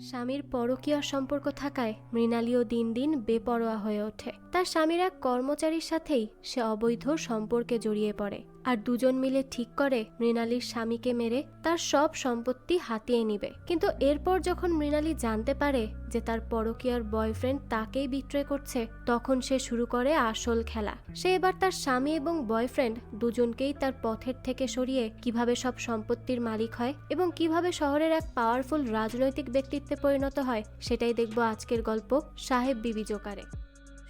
স্বামীর পরকীয়া সম্পর্ক থাকায় মৃণালীও দিন দিন বেপরোয়া হয়ে ওঠে। তার স্বামীর এক কর্মচারীর সাথেই সে অবৈধ সম্পর্কে জড়িয়ে পড়ে, আর দুজন মিলে ঠিক করে মৃণালীর স্বামীকে মেরে তার সব সম্পত্তি হাতিয়ে নিবে। কিন্তু এরপর যখন মৃণালী জানতে পারে যে তার পরকীয়ার বয়ফ্রেন্ড তাকেই বিট্রে করছে, তখন সে শুরু করে আসল খেলা। সে এবার তার স্বামী এবং বয়ফ্রেন্ড দুজনকেই তার পথের থেকে সরিয়ে কিভাবে সব সম্পত্তির মালিক হয় এবং কিভাবে শহরের এক পাওয়ারফুল রাজনৈতিক ব্যক্তিত্বে পরিণত হয়, সেটাই দেখব আজকের গল্প সাহেব বিবি জোকারে।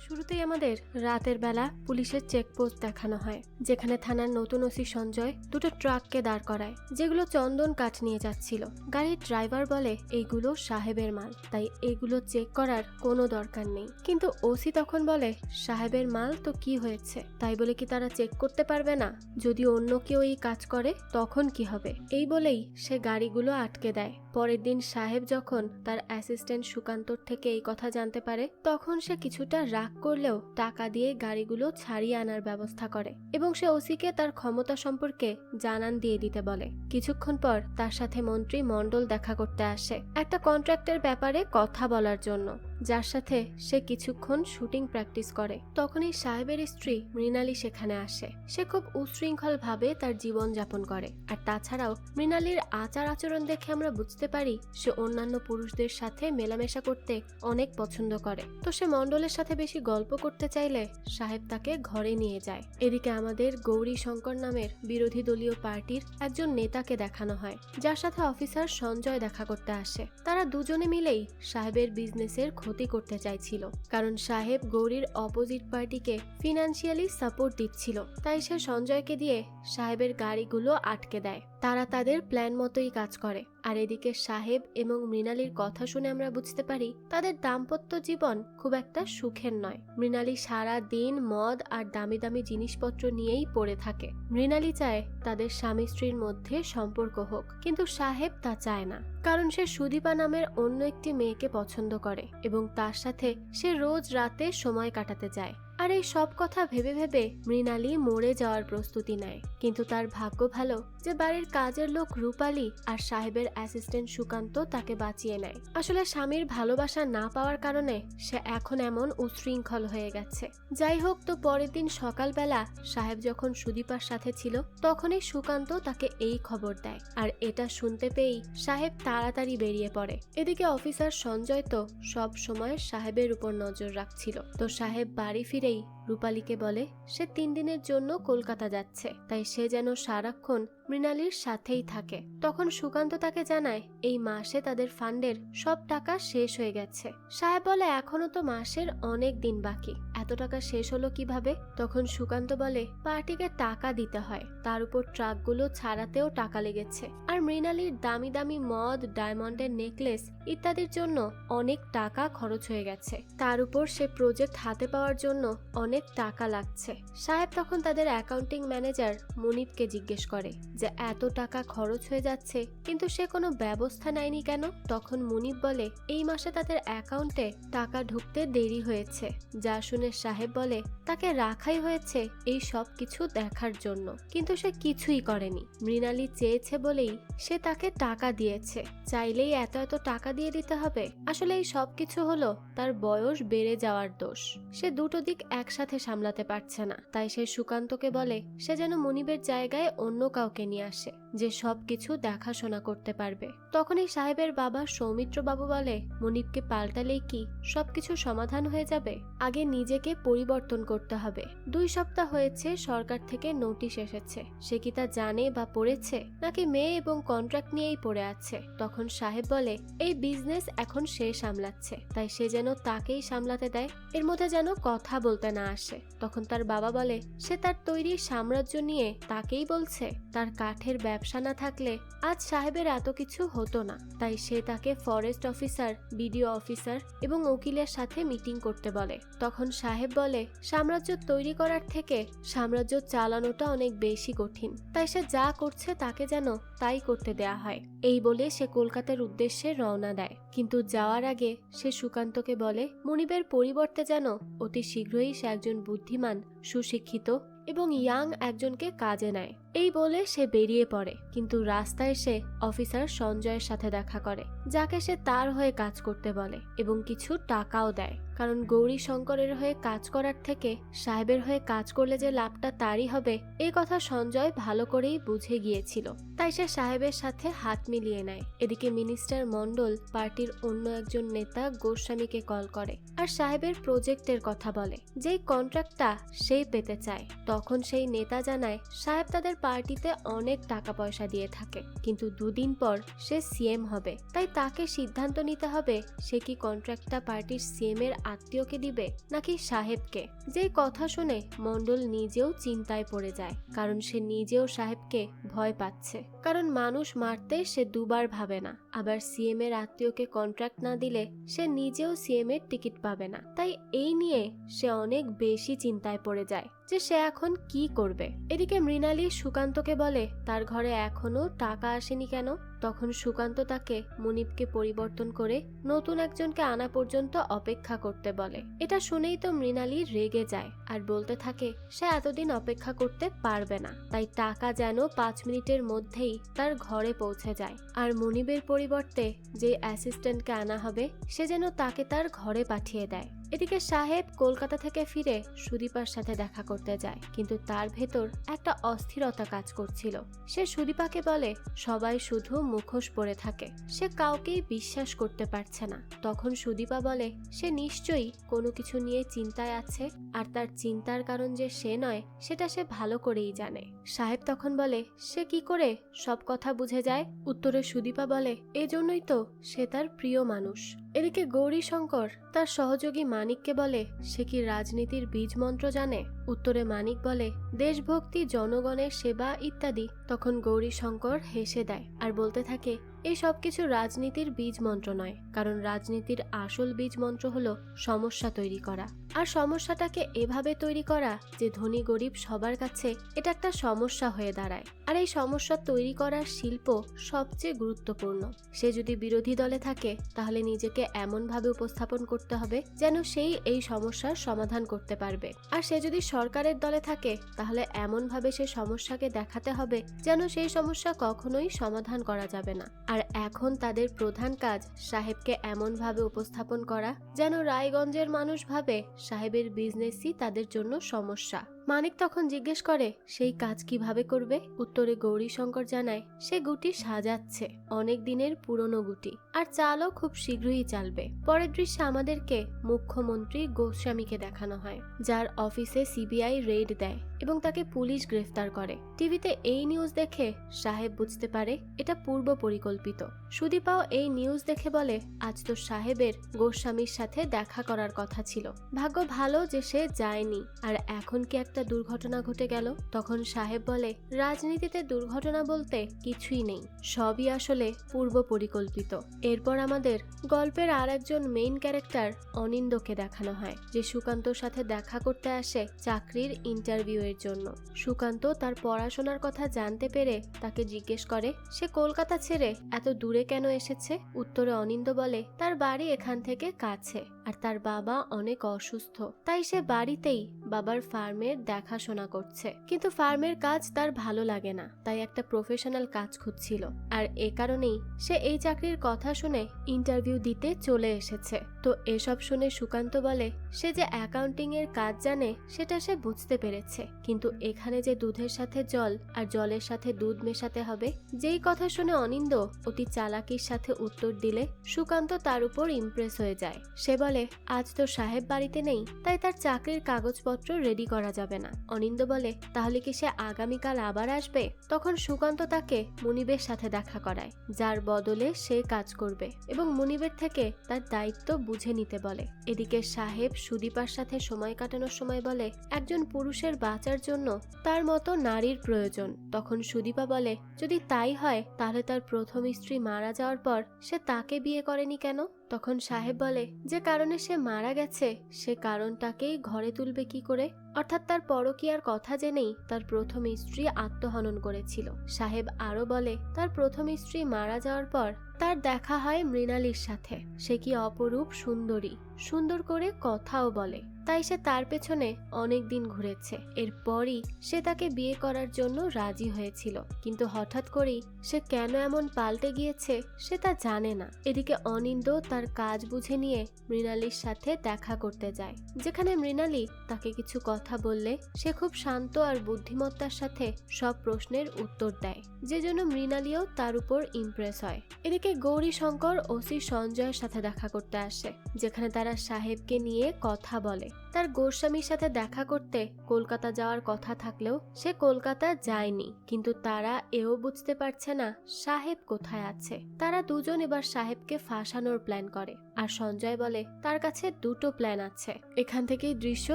শুরুতেই আমাদের রাতের বেলা পুলিশের চেকপোস্ট দেখানো হয়, যেখানে থানার নতুন ওসি সঞ্জয় দুটো ট্রাককে দাঁড় করায়, যেগুলো চন্দন কাঠ নিয়ে যাচ্ছিল। গাড়ির ড্রাইভার বলে এইগুলো সাহেবের মাল, তাই এগুলো চেক করার কোনো দরকার নেই। কিন্তু ওসি তখন বলে সাহেবের মাল তো কি হয়েছে, তাই বলে কি তারা চেক করতে পারবে না? যদি অন্য কেউ এই কাজ করে তখন কি হবে? এই বলেই সে গাড়িগুলো আটকে দেয়। পরের দিন সাহেব যখন তার অ্যাসিস্ট্যান্ট সুকান্তর থেকে এই কথা জানতে পারে, তখন সে কিছুটা রাগ করলেও টাকা দিয়ে গাড়িগুলো ছাড়িয়ে আনার ব্যবস্থা করে এবং সে ওসিকে তার ক্ষমতা সম্পর্কে জানান দিয়ে দিতে বলে। কিছুক্ষণ পর তার সাথে মন্ত্রী মণ্ডল দেখা করতে আসে একটা কন্ট্রাক্টের ব্যাপারে কথা বলার জন্য, যার সাথে সে কিছুক্ষণ শুটিং প্র্যাকটিস করে। তখনই সাহেবের স্ত্রী মৃণালী সেখানে আসে। সে খুব উশৃঙ্খল ভাবে তার জীবন যাপন করে, আর তাছাড়াও মৃণালীর আচার আচরণ দেখে আমরা বুঝতে পারি সে অন্যান্য পুরুষদের সাথে মেলামেশা করতে অনেক পছন্দ করে। তো সে মণ্ডলের সাথে বেশি গল্প করতে চাইলে সাহেব তাকে ঘরে নিয়ে যায়। এদিকে আমাদের গৌরী শঙ্কর নামের বিরোধী দলীয় পার্টির একজন নেতাকে দেখানো হয়, যার সাথে অফিসার সঞ্জয় দেখা করতে আসে। তারা দুজনে মিলেই সাহেবের বিজনেসের ক্ষতি করতে চাইছিল, কারণ সাহেব গৌরীর অপোজিট পার্টিকে ফিনান্সিয়ালি সাপোর্ট দিচ্ছিল। তাই সে সঞ্জয়কে দিয়ে সাহেবের গাড়িগুলো আটকে দেয়। তারা তাদের প্ল্যান মতোই কাজ করে। আর এদিকে সাহেব এবং মৃণালীর কথা শুনে আমরা বুঝতে পারি তাদের দাম্পত্য জীবন খুব একটা সুখের নয়। মৃণালী সারা দিন মদ আর দামি দামি জিনিসপত্র নিয়েই পড়ে থাকে। মৃণালী চায় তাদের স্বামী স্ত্রীর মধ্যে সম্পর্ক হোক, কিন্তু সাহেব তা চায় না, কারণ সে সুদীপা নামের অন্য একটি মেয়েকে পছন্দ করে এবং তার সাথে সে রোজ রাতে সময় কাটাতে যায়। আর এই সব কথা ভেবে ভেবে মৃণালী মরে যাওয়ার প্রস্তুতি নেয়। কিন্তু তার ভাগ্য ভালো যে বাড়ির কাজের লোক রূপালী আর সাহেবের অ্যাসিস্ট্যান্ট সুকান্ত তাকে বাঁচিয়ে নেয়। আসলে স্বামীর ভালোবাসা না পাওয়ার কারণে সে এখন এমন উশৃঙ্খল হয়ে গেছে। যাই হোক, তো পরের দিন সকালবেলা সাহেব যখন সুদীপার সাথে ছিল, তখনই সুকান্ত তাকে এই খবর দেয়। আর এটা শুনতে পেয়েই সাহেব তাড়াতাড়ি বেরিয়ে পড়ে। এদিকে অফিসার সঞ্জয় তো সব সময় সাহেবের উপর নজর রাখছিল। তো সাহেব বাড়ি ফিরে রূপালীকে বলে সে 3 দিনের জন্য কলকাতা যাচ্ছে, তাই সে যেন সারাক্ষণ মৃণালীর সাথেই থাকে। তখন সুকান্ত তাকে জানায় এই মাসে তাদের ফান্ডের সব টাকা শেষ হয়ে গেছে। সাহেব বলে এখনো তো মাসের অনেক দিন বাকি, এত টাকা শেষ হলো কিভাবে? তখন সুকান্ত বলে পার্টিকে টাকা দিতে হয়, তার উপর ট্রাকগুলো ছাড়াতেও টাকা লেগেছে, আর মৃণালীর দামি দামি মদ, ডায়মন্ডের নেকলেস ইত্যাদির জন্য অনেক টাকা খরচ হয়ে গেছে। তার উপর সে প্রজেক্ট হাতে পাওয়ার জন্য অনেক টাকা লাগছে। সাহেব তখন তাদের অ্যাকাউন্টিং ম্যানেজার মুনিবকে জিজ্ঞেস করে যে এত টাকা খরচ হয়ে যাচ্ছে, কিন্তু সে কোনো ব্যবস্থা নেয়নি কেন? তখন মুনিব বলে এই মাসে তাদের অ্যাকাউন্টে টাকা ঢুকতে দেরি হয়েছে। যা শুনে সাহেব বলে তাকে রাখাই হয়েছে এই সব কিছু দেখার জন্য, কিন্তু সে কিছুই করেনি। মৃণালী চেয়েছে বলেই সে তাকে টাকা দিয়েছে, চাইলেই এত এত টাকা দিয়ে দিতে হবে? আসলে এই সব কিছু হলো তার বয়স বেড়ে যাওয়ার দোষ। সে দুটো দিক একসাথে সামলাতে পারছে না, তাই সে সুকান্তকে বলে সে যেন মুনিবের জায়গায় অন্য কাউকে নিয়ে আসে, যে সব কিছু দেখাশোনা করতে পারবে। তখনই সাহেবের বাবা সৌমিত্র বাবু বলে মুনিবকে পাল্টালেই কি সবকিছু সমাধান হয়ে যাবে? আগে নিজেকে পরিবর্তন করতে হবে। 2 সপ্তাহ হয়েছে সরকার থেকে নোটিশ এসেছে, সে কি তা জানে বা পড়েছে, নাকি মেয়ে এবং কন্ট্রাক্ট নিয়েই পড়ে আছে? তখন সাহেব বলে এই বিজনেস এখন সে সামলাচ্ছে, তাই সে যেন তাকেই সামলাতে দেয়, এর মধ্যে যেন কথা বলতে না আসে। তখন তার বাবা বলে সে তার তৈরি সাম্রাজ্য নিয়ে তাকেই বলছে, তার কাঠের ব্যবসা না থাকলে আজ সাহেবের এত কিছু হতো না। তাই সে তাকে ফরেস্ট অফিসার, বিডিও অফিসার এবং উকিলের সাথে মিটিং করতে বলে। তখন সাহেব বলে সাম্রাজ্য তৈরি করার থেকে সাম্রাজ্য চালানোটা অনেক বেশি কঠিন, তাই সে যা করছে তাকে যেন তাই করতে দেয়া হয়। এই বলে সে কলকাতার উদ্দেশ্যে রওনা দেয়। কিন্তু যাওয়ার আগে সে সুকান্তকে বলে মুনিবের পরিবর্তে যেন অতি শীঘ্রই সে একজন বুদ্ধিমান, সুশিক্ষিত এবং ইয়াং একজনকে কাজে নেয়। এই বলে সে বেরিয়ে পড়ে, কিন্তু রাস্তায় সে অফিসার সঞ্জয়ের সাথে দেখা করে, যাকে সে তার হয়ে কাজ করতে বলে এবং কিছু টাকাও দেয়। কারণ গৌরী শঙ্করের হয়ে কাজ করার থেকে সাহেবের হয়ে কাজ করলে যে লাভটা তারই হবে, এই কথা সঞ্জয় ভালো করেই বুঝে গিয়েছিল। তাই সে সাহেবের সাথে হাত মিলিয়ে নেয়। এদিকে মিনিস্টার মন্ডল পার্টির অন্য একজন নেতা গোস্বামীকে কল করে আর সাহেবের প্রজেক্টের কথা বলে, যেই কন্ট্রাক্টটা সেই পেতে চায়। তখন সেই নেতা জানায় সাহেব তাদের পার্টিতে অনেক টাকা পয়সা দিয়ে থাকে, কিন্তু দুদিন পর সে সিএম হবে, তাই তাকে সিদ্ধান্ত নিতে হবে সে কি কন্ট্রাক্টটা পার্টির সিএম এর আত্মীয়কে দিবে নাকি সাহেবকে। যেই কথা শুনে মন্ডল নিজেও চিন্তায় পড়ে যায়, কারণ সে নিজেও সাহেবকে ভয় পাচ্ছে। কারণ মানুষ মারতে সে দুবার ভাবে না, আবার সিএম এর আত্মীয়কে কন্ট্রাক্ট না দিলে সে নিজেও সিএম এর টিকিট পাবে না। তাই এই নিয়ে সে অনেক বেশি চিন্তায় পড়ে যায় যে সে এখন কি করবে। এদিকে মৃণালী সুকান্তকে বলে তার ঘরে এখনো টাকা আসেনি কেন। তখন সুকান্ত তাকে মুনিবকে পরিবর্তন করে নতুন একজনকে আনা পর্যন্ত অপেক্ষা করতে বলে। এটা শুনেই তো মৃণালী রেগে যায় আর বলতে থাকে সে এতদিন অপেক্ষা করতে পারবে না, তাই টাকা যেন 5 মিনিটের মধ্যেই তার ঘরে পৌঁছে যায়। আর মুনিবের পরিবর্তে যে অ্যাসিস্ট্যান্টকে আনা হবে সে যেন তাকে তার ঘরে পাঠিয়ে দেয়। এদিকে সাহেব কলকাতা থেকে ফিরে সুদীপার সাথে দেখা করতে যায়, কিন্তু তার ভেতর একটা অস্থিরতা কাজ করছিল। সে সুদীপাকে বলে সবাই শুধু মুখোশ পরে থাকে, সে কাউকেই বিশ্বাস করতে পারছে না। তখন সুদীপা বলে সে নিশ্চয়ই কোনো কিছু নিয়ে চিন্তায় আছে, আর তার চিন্তার কারণ যে সে নয় সেটা সে ভালো করেই জানে। সাহেব তখন বলে সে কি করে সব কথা বুঝে যায়। উত্তরে সুদীপা বলে এজন্যই তো সে তার প্রিয় মানুষ। এদিকে গৌরী শঙ্কর তার সহযোগী মানিককে বলে সে কি রাজনীতির বীজ মন্ত্র জানে। উত্তরে মানিক বলে দেশভক্তি, জনগণের সেবা ইত্যাদি। তখন গৌরী শঙ্কর হেসে দেয় আর বলতে থাকে এই সবকিছু রাজনীতির বীজ মন্ত্র নয়, কারণ রাজনীতির আসল বীজ মন্ত্র হলো সমস্যা তৈরি করা, আর সমস্যাটাকে এভাবে তৈরি করা যে ধনী গরিব সবার কাছে এটা একটা সমস্যা হয়ে দাঁড়ায়। আর এই সমস্যা তৈরি করার শিল্প সবচেয়ে গুরুত্বপূর্ণ। সে যদি বিরোধী দলে থাকে তাহলে নিজেকে এমন ভাবে উপস্থাপন করতে হবে যেন সেই এই সমস্যার সমাধান করতে পারবে, আর সে যদি সরকারের দলে থাকে তাহলে এমন ভাবে সে সমস্যাকে দেখাতে হবে যেন সেই সমস্যা কখনোই সমাধান করা যাবে না। আর এখন তাদের প্রধান কাজ সাহেবকে এমন ভাবে উপস্থাপন করা যেন রায়গঞ্জের মানুষ ভাবে সাহেবের বিজনেসই তাদের জন্য সমস্যা। মানিক তখন জিজ্ঞেস করে সেই কাজ কিভাবে করবে। উত্তরে গৌরী শঙ্কর জানায় সে গুটি সাজাচ্ছে, অনেক দিনের পুরনো গুটি, আর চালও খুব শীঘ্রই চালবে। পরের দৃশ্যে আমাদেরকে মুখ্যমন্ত্রী গোস্বামীকে দেখানো হয়, যার অফিসে সিবিআই রেড দেয় এবং তাকে পুলিশ গ্রেফতার করে। টিভিতে এই নিউজ দেখে সাহেব বুঝতে পারে এটা পূর্ব পরিকল্পিত। সুদীপাও এই নিউজ দেখে বলে আজ তো সাহেবের গোস্বামীর সাথে দেখা করার কথা ছিল, ভাগ্য ভালো যে সে যায়নি, আর এখন কি একটা দুর্ঘটনা ঘটে গেল। তখন সাহেব বলে রাজনীতিতে দুর্ঘটনা বলতে কিছুই নেই, সবই আসলে পূর্ব পরিকল্পিত। এরপর আমাদের গল্পের আর একজন মেইন ক্যারেক্টার অনিন্দকে দেখানো হয়, যে সুকান্তর সাথে দেখা করতে আসে চাকরির ইন্টারভিউ এর জন্য। সুকান্ত তার পড়াশোনার কথা জানতে পেরে তাকে জিজ্ঞেস করে সে কলকাতা ছেড়ে এত দূরে কেন এসেছে। উত্তরে অনিন্দ বলে তার বাড়ি এখান থেকে কাছে, আর তার বাবা অনেক অসুস্থ, তাই সে বাড়িতেই বাবার ফার্মের দেখাশোনা করছে। কিন্তু ফার্মের কাজ তার ভালো লাগে না, তাই একটা প্রফেশনাল কাজ খুঁজছিল, আর এ কারণেই সে এই চাকরির কথা শুনে ইন্টারভিউ দিতে চলে এসেছে। তো এসব শুনে সুকান্ত বলে সে যে অ্যাকাউন্টিং এর কাজ জানে সেটা সে বুঝতে পেরেছে, কিন্তু এখানে যে দুধের সাথে জল আর জলের সাথে দুধ মেশাতে হবে, যেই কথা শুনে অনিন্দ অতি চালাকির সাথে উত্তর দিলে সুকান্ত তার উপর ইমপ্রেস হয়ে যায়। সে বলে আজ তো সাহেব বাড়িতে নেই, তাই তার চাকরির কাগজপত্র রেডি করা যাবে না। অনিন্দ বলে তাহলে কি সে আগামীকাল আবার আসবে। তখন সুকান্ত তাকে মুনিবের সাথে দেখা করায়, যার বদলে সে কাজ করবে এবং মুনিবের থেকে তার দায়িত্ব বুঝে নিতে বলে। এদিকে সাহেব সুদীপার সাথে সময় কাটানোর সময় বলে একজন পুরুষের বাঁচার জন্য তার মতো নারীর প্রয়োজন। তখন সুদীপা বলে যদি তাই হয় তাহলে তার প্রথম স্ত্রী মারা যাওয়ার পর সে তাকে বিয়ে করেনি কেন। তখন সাহেব বলে যে কারণে সে মারা গেছে সে কারণটাকেই ঘরে তুলবে কি করে। অর্থাৎ তার পরকীয়ার কথা জেনেই তার প্রথম স্ত্রী আত্মহনন করেছিল। সাহেব আরো বলে, তার প্রথম স্ত্রী মারা যাওয়ার পর তার দেখা হয় মৃণালীর সাথে। সে কি অপরূপ সুন্দরী, সুন্দর করে কথাও বলে, তাই সে তার পেছনে অনেক দিন ঘুরেছে। এরপরই সে তাকে বিয়ে করার জন্য রাজি হয়েছিল, কিন্তু হঠাৎ করেই সে কেন এমন পাল্টে গিয়েছে সে তা জানে না। এদিকে অনিন্দ তার কাজ বুঝে নিয়ে মৃণালীর সাথে দেখা করতে যায়, যেখানে মৃণালী তাকে কিছু কথা বললে সে খুব শান্ত আর বুদ্ধিমত্তার সাথে সব প্রশ্নের উত্তর দেয়, যে জন্য মৃণালীও তার উপর ইমপ্রেস হয়। এদিকে গৌরী শঙ্কর ওসি সঞ্জয়ের সাথে দেখা করতে আসে, যেখানে তারা সাহেবকে নিয়ে কথা বলে। তার গোস্বামীর সাথে দেখা করতে কলকাতা যাওয়ার কথা থাকলেও সে কলকাতা যায়নি, কিন্তু তারা এও বুঝতে পারছে না সাহেব কোথায় আছে। তারা দুজন এবার সাহেবকে ফাঁসানোর প্ল্যান করে, আর সঞ্জয় বলে তার কাছে দুটো প্ল্যান আছে। এখান থেকেই দৃশ্য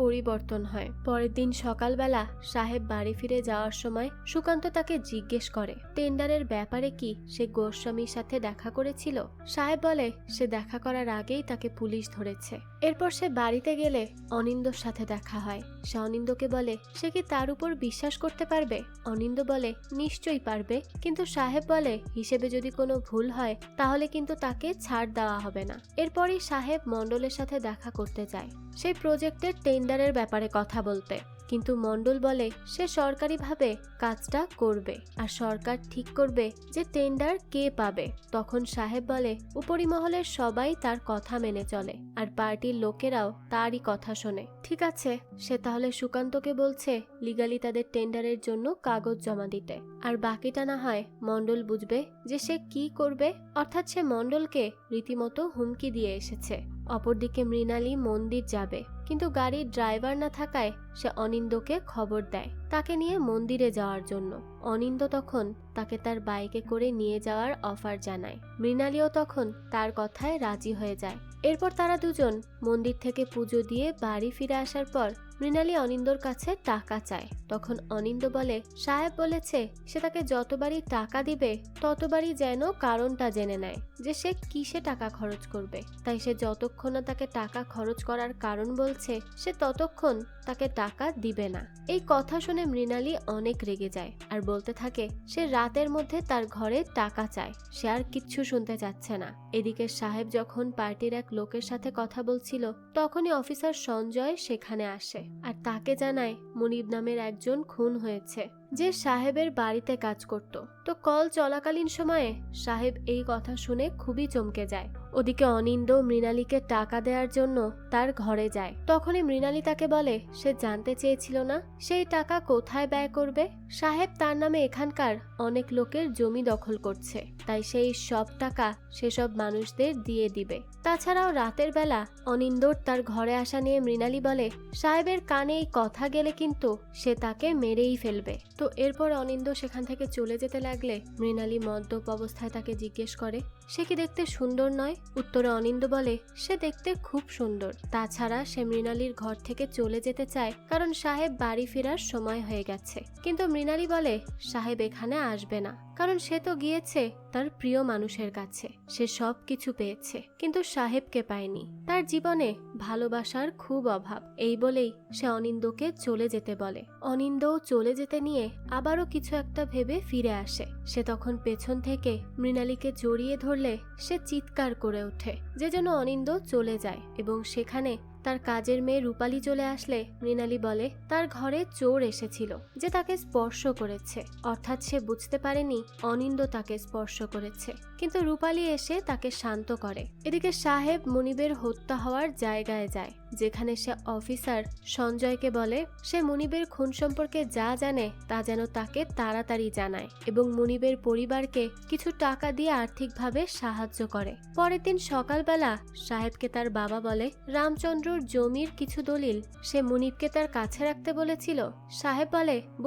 পরিবর্তন হয়। পরের দিন সকালবেলা সাহেব বাড়ি ফিরে যাওয়ার সময় সুকান্ত তাকে জিজ্ঞেস করে টেন্ডারের ব্যাপারে কি সে গোস্বামীর সাথে দেখা করেছিল। সাহেব বলে সে দেখা করার আগেই তাকে পুলিশ ধরেছে। এরপর সে বাড়িতে গেলে অনিন্দর সাথে দেখা হয়। সে অনিন্দকে বলে সে কি তার উপর বিশ্বাস করতে পারবে। অনিন্দ বলে নিশ্চয়ই পারবে, কিন্তু সাহেব বলে হিসেবে যদি কোনো ভুল হয় তাহলে কিন্তু তাকে ছাড় দেওয়া হবে না। এরপরই সাহেব মণ্ডলের সাথে দেখা করতে যায় সেই প্রজেক্টের টেন্ডারের ব্যাপারে কথা বলতে, কিন্তু মণ্ডল বলে সে সরকারিভাবে কাজটা করবে আর সরকার ঠিক করবে যে টেন্ডার কে পাবে। তখন সাহেব বলে উপরিমহলের সবাই তার কথা মেনে চলে আর পার্টির লোকেরাও তারই কথা শোনে। ঠিক আছে, সে তাহলে সুকান্তকে বলছে লিগালি তাদের টেন্ডারের জন্য কাগজ জমা দিতে, আর বাকিটা না হয় মণ্ডল বুঝবে যে সে কি করবে। অর্থাৎ সে মণ্ডলকে রীতিমতো হুমকি দিয়ে এসেছে। অপরদিকে মৃণালী মন্দির যাবে, কিন্তু গাড়ির ড্রাইভার না থাকায় সে অনিন্দকে খবর দেয় তাকে নিয়ে মন্দিরে যাওয়ার জন্য। অনিন্দ তখন তাকে তার বাইকে করে নিয়ে যাওয়ার অফার জানায়। মৃণালীও তখন তার কথায় রাজি হয়ে যায়। এরপর তারা দুজন মন্দির থেকে পুজো দিয়ে বাড়ি ফিরে আসার পর মৃণালী অনিন্দর কাছে টাকা চায়। তখন অনিন্দ বলে সাহেব বলেছে সে তাকে যতবারই টাকা দিবে ততবারই যেন কারণটা জেনে নেয় যে সে কিসে টাকা খরচ করবে, তাই সে যতক্ষণ না তাকে টাকা খরচ করার কারণ বলছে সে ততক্ষণ তাকে টাকা দিবে না। এই কথা শুনে মৃণালী অনেক রেগে যায় আর বলতে থাকে সে রাতের মধ্যে তার ঘরে টাকা চায়, সে আর কিচ্ছু শুনতে চাচ্ছে না। এদিকে সাহেব যখন পার্টির এক লোকের সাথে কথা বলছিল তখনই অফিসার সঞ্জয় সেখানে আসে আর তাকে জানায় মুনিব নামের একজন খুন হয়েছে, যে সাহেবের বাড়িতে কাজ করত। তো কল চলাকালীন সময়ে সাহেব এই কথা শুনে খুবই চমকে যায়। ওদিকে অনিন্দ মৃণালীকে টাকা দেওয়ার জন্য তার ঘরে যায়। তখনই মৃণালী তাকে বলে সে জানতে চেয়েছিল না সেই টাকা কোথায় ব্যয় করবে। সাহেব তার নামে এখানকার অনেক লোকের জমি দখল করছে, তাই সেই সব টাকা সেসব মানুষদের দিয়ে দিবে। তাছাড়াও রাতের বেলা অনিন্দর তার ঘরে আসা নিয়ে মৃণালী বলে সাহেবের কানে এই কথা গেলে কিন্তু সে তাকে মেরেই ফেলবে। তো এরপর অনিন্দ সেখান থেকে চলে যেতে লাগলে মৃণালী মদ্যপ অবস্থায় তাকে জিজ্ঞেস করে সে কি দেখতে সুন্দর নয়। উত্তরে অনিন্দ বলে সে দেখতে খুব সুন্দর। তাছাড়া সে মৃণালীর ঘর থেকে চলে যেতে চায় কারণ সাহেব বাড়ি ফেরার সময় হয়ে গেছে, কিন্তু মৃণালী বলে সাহেব এখানে আসবে না, কারণ সে তো গিয়েছে তার প্রিয় মানুষের কাছে, সে সব কিছু পেয়েছে কিন্তু সাহেবকে পায়নি। তার জীবনে ভালোবাসার খুব অভাব। এই বলেই সে অনিন্দকে চলে যেতে বলে। অনিন্দও চলে যেতে নিয়ে আবারও কিছু একটা ভেবে ফিরে আসে। সে তখন পেছন থেকে মৃণালীকে জড়িয়ে ধরলে সে চিৎকার করে ওঠে, যে যেন অনিন্দ চলে যায় এবং সেখানে তার কাজের মেয়ে রূপালী চলে আসলে মৃণালী বলে তার ঘরে চোর এসেছিল যে তাকে স্পর্শ করেছে, অর্থাৎ সে বুঝতে পারেনি অনিন্দ তাকে স্পর্শ করেছে, কিন্তু রূপালী এসে তাকে শান্ত করে। এদিকে সাহেব মুনিবের হত্যা হওয়ার জায়গায় যায়, যেখানে সে অফিসার সঞ্জয়কে বলে সে মুনিবের খুন সম্পর্কে যা জানে তা যেন তাকে তাড়াতাড়ি জানায় এবং মুনিবের পরিবারকে কিছু টাকা দিয়ে আর্থিকভাবে সাহায্য করে। পরের দিন সকালবেলা সাহেবকে তার বাবা বলে রামচন্দ্রর জমির কিছু দলিল সে মুনিবকে তার কাছে রাখতে বলেছিল। সাহেব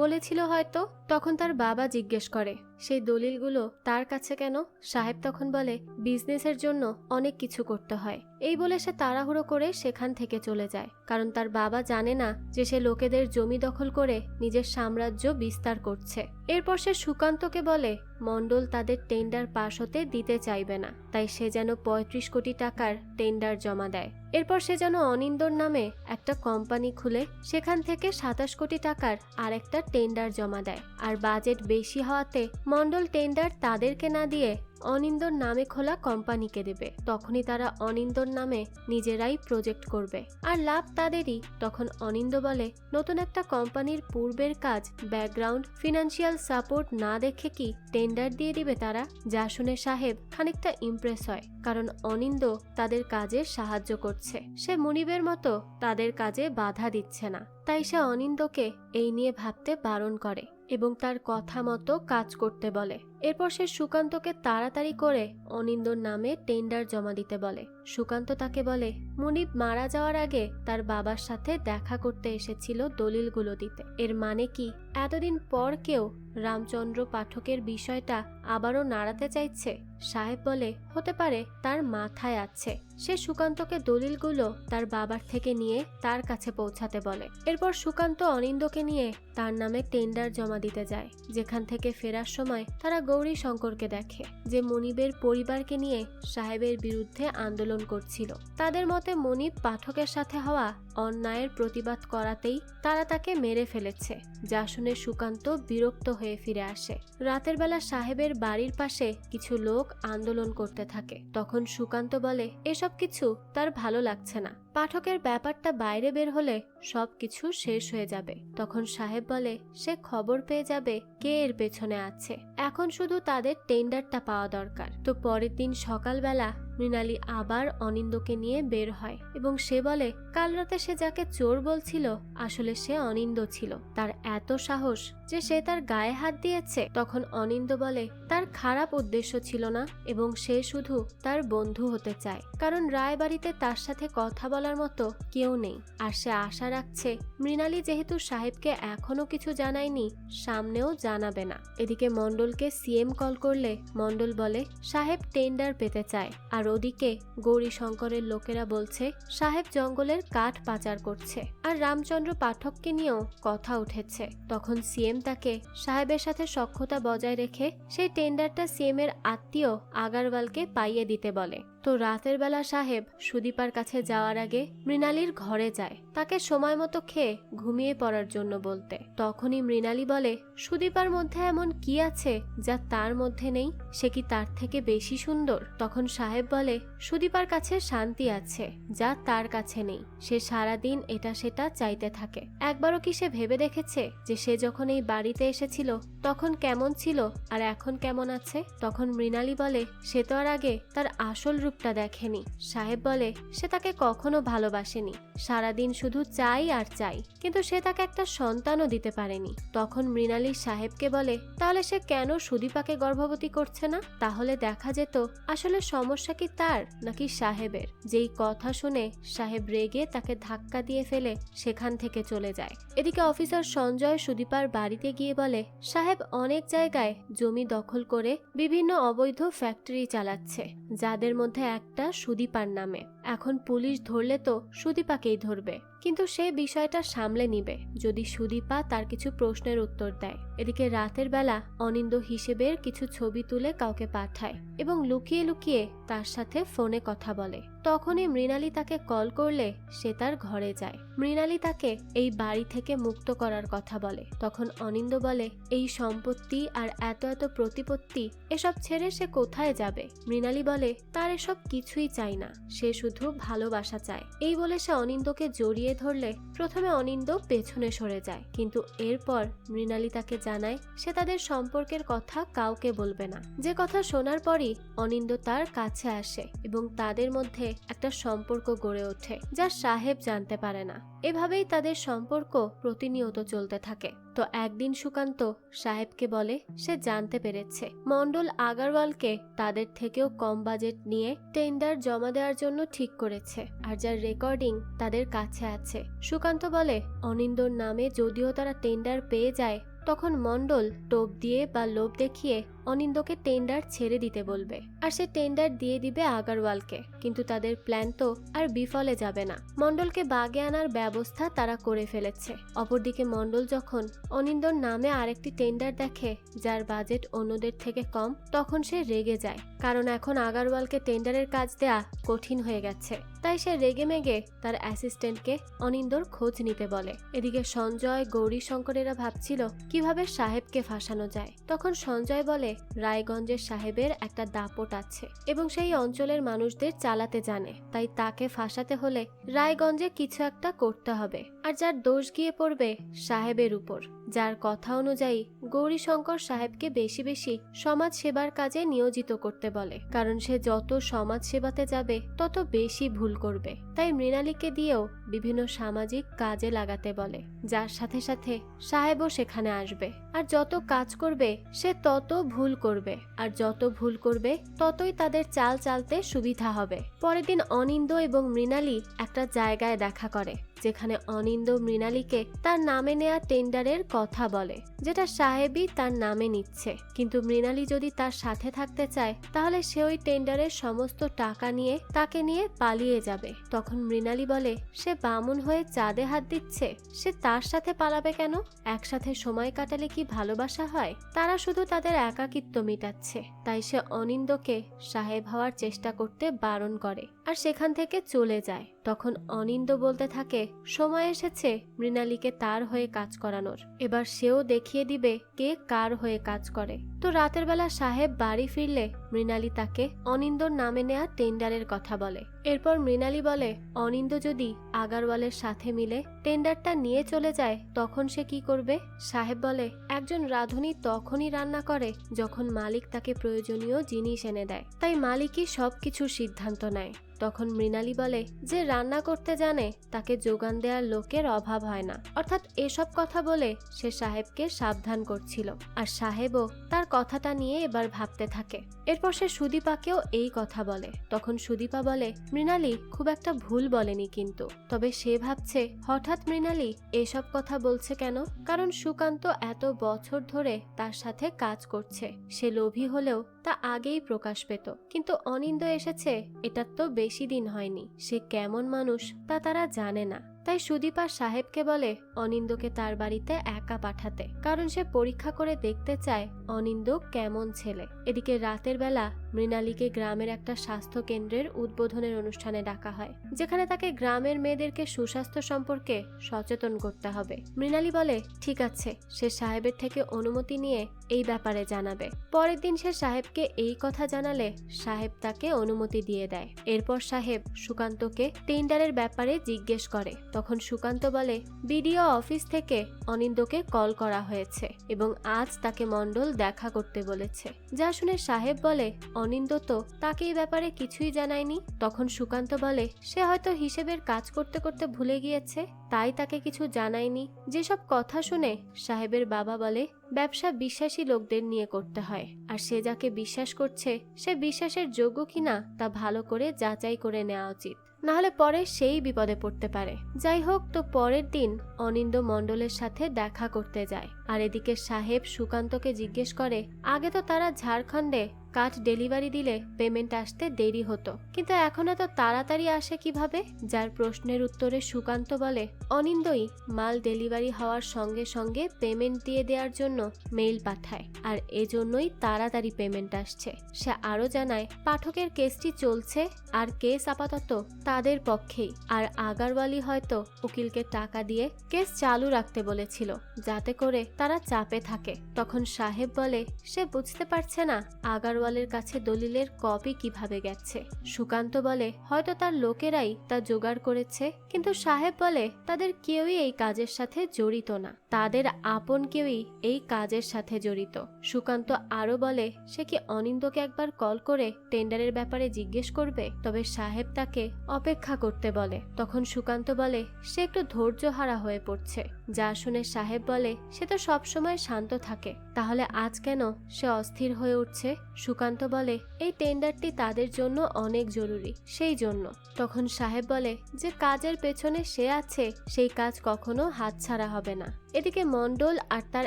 বলেছিল হয়তো। তখন তার বাবা জিজ্ঞেস করে সেই দলিলগুলো তার কাছে কেন। সাহেব তখন বলে বিজনেসের জন্য অনেক কিছু করতে হয়। এই বলে সে তাড়াহুড়ো করে সেখান থেকে চলে যায়, কারণ তার বাবা জানে না যে সে লোকেদের জমি দখল করে নিজের সাম্রাজ্য বিস্তার করছে। এরপর সে সুকান্তকে বলে মণ্ডল তাদের টেন্ডার পাস হতে দিতে চাইবে না, তাই সে যেন ৩৫ কোটি টাকার টেন্ডার জমা দেয়। এরপর সে যেন অনিন্দর নামে একটা কোম্পানি খুলে সেখান থেকে ২৭ কোটি টাকার আরেকটা টেন্ডার জমা দেয়। আর বাজেট বেশি হওয়াতে মণ্ডল টেন্ডার তাদেরকে না দিয়ে অনিন্দর নামে খোলা কোম্পানিকে দেবে। তখনই তারা অনিন্দর নামে নিজেরাই প্রজেক্ট করবে, আর লাভ তাদেরই। তখন অনিন্দ বলে, নতুন একটা কোম্পানির পূর্বের কাজ, ব্যাকগ্রাউন্ড, ফিনান্সিয়াল সাপোর্ট না দেখে কি টেন্ডার দিয়ে দিবে তারা? যা শুনে সাহেব খানিকটা ইমপ্রেস হয়, কারণ অনিন্দ তাদের কাজে সাহায্য করছে। সে মুনিবের মতো তাদের কাজে বাধা দিচ্ছে না, তাই সে অনিন্দকে এই নিয়ে ভাবতে বারণ করে এবং তার কথা মতো কাজ করতে বলে। এরপর সে সুকান্তকে তাড়াতাড়ি করে অনিন্দর নামে টেন্ডার জমা দিতে বলে। সুকান্ত তাকে বলে, মুনিব মারা যাওয়ার আগে তার বাবার সাথে দেখা করতে এসেছিল দলিলগুলো দিতে। এর মানে কি এতদিন পর কেউ রামচন্দ্র পাঠকের বিষয়টা আবারও নাড়াতে চাইছে? সাহেব বলে, হতে পারে তার মাথায় আছে। সে সুকান্তকে দলিলগুলো তার বাবার থেকে নিয়ে তার কাছে পৌঁছাতে বলে। এরপর সুকান্ত অনিন্দকে নিয়ে তার নামে টেন্ডার জমা দিতে যায়। যেখান থেকে ফেরার সময় তারা গৌরী শঙ্করকে দেখে, যে মনিবের পরিবারকে নিয়ে সাহেবের বিরুদ্ধে আন্দোলন করছিল। তাদের মতে মনিব পাঠকের সাথে হওয়া অন্যায়ের প্রতিবাদ করাতেই তারা তাকে মেরে ফেলেছে। যা শুনে সুকান্ত বিরক্ত হয়ে ফিরে আসে। রাতের বেলা সাহেবের বাড়ির পাশে কিছু লোক আন্দোলন করতে থাকে। তখন সুকান্ত বলে, এসব কিছু তার ভালো লাগছে না। পাঠকের ব্যাপারটা বাইরে বের হলে সবকিছু শেষ হয়ে যাবে। তখন সাহেব বলে, সে খবর পেয়ে যাবে কে এর পেছনে আছে, এখন শুধু তাদের টেন্ডারটা পাওয়া দরকার। তো পরের দিন সকালবেলা মৃণালী আবার অনিন্দকে নিয়ে বের হয় এবং সে বলে, কাল রাতে সে যাকে চোর বলছিল আসলে সে অনিন্দ ছিল। তার এত সাহস যে সে তার গায়ে হাত দিয়েছে। তখন অনিন্দ বলে, তার খারাপ উদ্দেশ্য ছিল না এবং সে শুধু তার বন্ধু হতে চায়, কারণ রায়বাড়িতে তার সাথে কথা বলার মতো কেউ নেই। আর সে আশা রাখছে মৃণালী যেহেতু সাহেবকে এখনো কিছু জানায়নি, সামনেও জানাবে না। এদিকে মণ্ডলকে সিএম কল করলে মণ্ডল বলে, সাহেব টেন্ডার পেতে চায়। আর ওদিকে গৌরী শঙ্করের লোকেরা বলছে সাহেব জঙ্গলের কাঠ পাচার করছে, আর রামচন্দ্র পাঠককে নিয়েও কথা উঠেছে। তখন সিএম তাকে সাহেবের সাথে সখ্যতা বজায় রেখে সেই টেন্ডারটা সিএম এর আত্মীয় আগারওয়ালকে পাইয়ে দিতে বলে। তো রাতের বেলা সাহেব সুদীপার কাছে যাওয়ার আগে মৃণালীর ঘরে যায় তাকে সময় মতো খেয়ে ঘুমিয়ে পড়ার জন্য বলতে। তখনই মৃণালী বলে, সুদীপার মধ্যে এমন কি আছে যা তার মধ্যে নেই? সে কি তার থেকে বেশি সুন্দর? তখন সাহেব বলে, সুদীপার কাছে শান্তি আছে যা তার কাছে নেই। সে সারাদিন এটা সেটা চাইতে থাকে। একবারও কি সে ভেবে দেখেছে যে সে যখন এই বাড়িতে এসেছিল তখন কেমন ছিল আর এখন কেমন আছে? তখন মৃণালী বলে, সে তো আর আগে তার আসল রূপটা দেখেনি। সাহেব বলে, সে তাকে কখনো ভালোবাসেনি, সারাদিন শুধু চাই আর চাই, কিন্তু সে তাকে একটা সন্তানও দিতে পারেনি। তখন মৃণালী সাহেবকে বলে, তাহলে সে কেন সুদীপাকে গর্ভবতী করছে না? তাহলে দেখা যেত আসলে সমস্যা কি তার নাকি সাহেবের। যেই কথা শুনে সাহেব রেগে তাকে ধাক্কা দিয়ে ফেলে সেখান থেকে চলে যায়। এদিকে অফিসার সঞ্জয় সুদীপার বাড়িতে গিয়ে বলে, সাহেব অনেক জায়গায় জমি দখল করে বিভিন্ন অবৈধ ফ্যাক্টরি চালাচ্ছে, যাদের মধ্যে একটা সুদীপার নামে। এখন পুলিশ ধরলে তো সুদীপাকেই ধরবে, কিন্তু সে বিষয়টা সামলে নিবে যদি সুদীপা তার কিছু প্রশ্নের উত্তর দেয়। এদিকে রাতের বেলা অনিন্দ হিসেবের কিছু ছবি তুলে কাউকে পাঠায় এবং লুকিয়ে লুকিয়ে তার সাথে ফোনে কথা বলে। তখনই মৃণালী তাকে কল করলে সে তার ঘরে যায়। মৃণালী তাকে এই বাড়ি থেকে মুক্ত করার কথা বলে। তখন অনিন্দ বলে, এই সম্পত্তি আর এত এত প্রতিপত্তি এসব ছেড়ে সে কোথায় যাবে? মৃণালী বলে, তার এসব কিছুই চাই না, সে শুধু ভালোবাসা চায়। এই বলে সে অনিন্দকে জড়িয়ে ধরলে প্রথমে অনিন্দ পেছনে সরে যায়, কিন্তু এরপর মৃণালী তাকে জানায় সে তাদের সম্পর্কের কথা কাউকে বলবে না। যে কথা শোনার পরই অনিন্দ তার কাছে আসে এবং তাদের মধ্যে একটা সম্পর্ক গড়ে ওঠে যা সাহেব জানতে পারে না। এভাবেই তাদের সম্পর্ক প্রতিনিয়ত চলতে থাকে। তো একদিন সুকান্ত সাহেবকে বলে সে জানতে পেরেছে মণ্ডল আগারওয়ালকে তাদের থেকেও কম বাজেট নিয়ে টেন্ডার জমা দেওয়ার জন্য ঠিক করেছে, আর যার রেকর্ডিং তাদের কাছে আছে। সুকান্ত বলে, অনিন্দর নামে যদিও তারা টেন্ডার পেয়ে যায়, তখন মণ্ডল টোপ দিয়ে বা লোভ দেখিয়ে অনিন্দকে টেন্ডার ছেড়ে দিতে বলবে আর সে টেন্ডার দিয়ে দিবে আগারওয়ালকে। কিন্তু তাদের প্ল্যান তো আর বিফলে যাবে না। মণ্ডলকে বাগে আনার ব্যবস্থা তারা করে ফেলেছে। অপরদিকে মণ্ডল যখন অনিন্দর নামে আরেকটি টেন্ডার দেখে যার বাজেট অন্যদের থেকে কম, তখন সে রেগে যায়, কারণ এখন আগারওয়ালকে টেন্ডারের কাজ দেয়া কঠিন হয়ে গেছে। তাই সে রেগে মেগে তার অ্যাসিস্ট্যান্টকে অনিন্দর খোঁজ নিতে বলে। এদিকে সঞ্জয়, গৌরী শঙ্করেরা ভাবছিল কিভাবে সাহেবকে ফাঁসানো যায়। তখন সঞ্জয় বলে রায়গঞ্জের সাহেবের একটা দাপট আছে এবং সেই অঞ্চলের মানুষদের চালাতে জানে, তাই তাকে ফাঁসাতে হলে রায়গঞ্জে কিছু একটা করতে হবে। আর যার দোষ গিয়ে পড়বে সাহেবের উপর। যার কথা অনুযায়ী গৌরীশঙ্কর সাহেবকে বেশি বেশি সমাজ সেবার কাজে নিয়োজিত করতে বলে, কারণ সে যত সমাজ সেবাতে যাবে তত বেশি ভুল করবে। তাই মৃণালীকে দিয়েও বিভিন্ন সামাজিক কাজে লাগাতে বলে, যার সাথে সাথে সাহেবও সেখানে আসবে। আর যত কাজ করবে সে তত ভুল করবে, আর যত ভুল করবে ততই তাদের চাল চালতে সুবিধা হবে। পরের দিন অনিন্দ এবং মৃণালী একটা জায়গায় দেখা করে, যেখানে অনিন্দ মৃণালীকে তার নামে নেয়া টেন্ডারের কথা বলে, যেটা সাহেবই তার নামে নিচ্ছে। কিন্তু মৃণালী যদি তার সাথে থাকতে চায় তাহলে সে ওই টেন্ডারের সমস্ত টাকা নিয়ে তাকে নিয়ে পালিয়ে যাবে। তখন মৃণালী বলে সে বামুন হয়ে চাঁদে হাত দিচ্ছে, সে তার সাথে পালাবে কেন? একসাথে সময় কাটালে কি ভালোবাসা হয়? তারা শুধু তাদের একাকিত্ব মিটাচ্ছে। তাই সে অনিন্দকে সাহেব হওয়ার চেষ্টা করতে বারণ করে আর সেখান থেকে চলে যায়। তখন অনিন্দ বলতে থাকে সময় এসেছে মৃণালীকে তার হয়ে কাজ করানোর, এবার সেও দেখিয়ে দিবে কে কার হয়ে কাজ করে। তো রাতের বেলা সাহেব বাড়ি ফিরলে মৃণালী তাকে অনিন্দর নামে নেয়া টেন্ডারের কথা বলে। এরপর মৃণালী বলে অনিন্দ যদি আগারওয়ালের সাথে মিলে টেন্ডারটা নিয়ে চলে যায় তখন সে কি করবে? সাহেব বলে একজন রাঁধুনি তখনই রান্না করে যখন মালিক তাকে প্রয়োজনীয় জিনিস এনে দেয়, তাই মালিকই সবকিছুর সিদ্ধান্ত নেয়। তখন মৃণালী বলে যে রান্না করতে জানে তাকে যোগান দেওয়ার লোকের অভাব হয় না। অর্থাৎ এসব কথা বলে সে সাহেবকে সাবধান করছিল, আর সাহেবও তার কথাটা নিয়ে এবার ভাবতে থাকে। এরপর সে সুদীপাকেও এই কথা বলে। তখন সুদীপা বলে মৃণালী খুব একটা ভুল বলেনি, কিন্তু তবে সে ভাবছে হঠাৎ মৃণালী এসব কথা বলছে কেন, কারণ সুকান্ত এত বছর ধরে তার সাথে কাজ করছে। সে লোভী হলেও তা আগেই প্রকাশ পেত, কিন্তু অনিন্দ এসেছে এটার তো বেশি দিন হয়নি। সে কেমন মানুষ তা তারা জানে না। তাই সুদীপা সাহেবকে বলে অনিন্দকে তার বাড়িতে একা পাঠাতে, কারণ সে পরীক্ষা করে দেখতে চায় অনিন্দ কেমন ছেলে। এদিকে রাতের বেলা মৃণালীকে গ্রামের একটা স্বাস্থ্য কেন্দ্রের উদ্বোধনের অনুষ্ঠানে ডাকা হয়, যেখানে তাকে গ্রামের মেয়েদেরকে সুস্বাস্থ্য সম্পর্কে সচেতন করতে হবে। মৃণালী বলে ঠিক আছে, সে সাহেবের থেকে অনুমতি নিয়ে এই ব্যাপারে জানাবে। পরের দিন সে সাহেবকে এই কথা জানালে সাহেব তাকে অনুমতি দিয়ে দেয়। এরপর সাহেব সুকান্তকে টেন্ডারের ব্যাপারে জিজ্ঞেস করে। তখন সুকান্ত বলে বিডিও অফিস থেকে অনিন্দকে কল করা হয়েছে এবং আজ তাকে মণ্ডল দেখা করতে বলেছে। যা শুনে সাহেব বলে অনিন্দ তো তাকে এই ব্যাপারে কিছুই জানায়নি। তখন সুকান্ত বলে সে হয়তো হিসেবের কাজ করতে করতে ভুলে গিয়েছে, তাই তাকে কিছু জানায়নি। যেসব কথা শুনে সাহেবের বাবা বলে ব্যবসা বিশ্বাসী লোকদের নিয়ে করতে হয়, আর সে যাকে বিশ্বাস করছে সে বিশ্বাসের যোগ্য কিনা তা ভালো করে যাচাই করে নেওয়া উচিত, নাহলে পরে সেই বিপদে পড়তে পারে। যাই হোক, তো পরের দিন অনিন্দ মণ্ডলের সাথে দেখা করতে যায়। আর এদিকে সাহেব সুকান্তকে জিজ্ঞেস করে আগে তো তারা ঝাড়খণ্ডে কাঠ ডেলিভারি দিলে পেমেন্ট আসতে দেরি হতো, কিন্তু এখন এত তাড়াতাড়ি আসে কিভাবে? যার প্রশ্নের উত্তরে সুকান্ত বলে অনিন্দই মাল ডেলিভারি হওয়ার সঙ্গে সঙ্গে পেমেন্ট দিয়ে দেওয়ার জন্য মেইল পাঠায়, আর এজন্যই তাড়াতাড়ি পেমেন্ট আসছে। সে আরো জানায় পাঠকের কেসটি চলছে আর কেস আপাতত তাদের পক্ষেই, আর আগারওয়ালি হয়তো উকিলকে টাকা দিয়ে কেস চালু রাখতে বলেছিল যাতে করে তারা চাপে থাকে। তখন সাহেব বলে সে বুঝতে পারছে না আগারওয়ালের কাছে দলিলের কপি কিভাবে গেছে। সুকান্ত বলে হয়তো তার লোকেরাই তা জোগাড় করেছে, কিন্তু সাহেব বলে তাদের কেউই এই কাজের সাথে জড়িত না, তাদের আপন কেউই এই কাজের সাথে জড়িত। সুকান্ত আরো বলে সে কি অনিন্দকে একবার কল করে টেন্ডারের ব্যাপারে জিজ্ঞেস করবে, তবে সাহেব তাকে অপেক্ষা করতে বলে। তখন সুকান্ত বলে সে একটু ধৈর্যহারা হয়ে পড়ছে। যা শুনে সাহেব বলে সে তো সবসময় শান্ত থাকে, তাহলে আজ কেন সে অস্থির হয়ে উঠছে? সুকান্ত বলে এই টেন্ডারটি তাদের জন্য অনেক জরুরি, সেই জন্য। তখন সাহেব বলে যে কাজের পেছনে সে আছে সেই কাজ কখনো হাতছাড়া হবে না। এদিকে মণ্ডল আর তার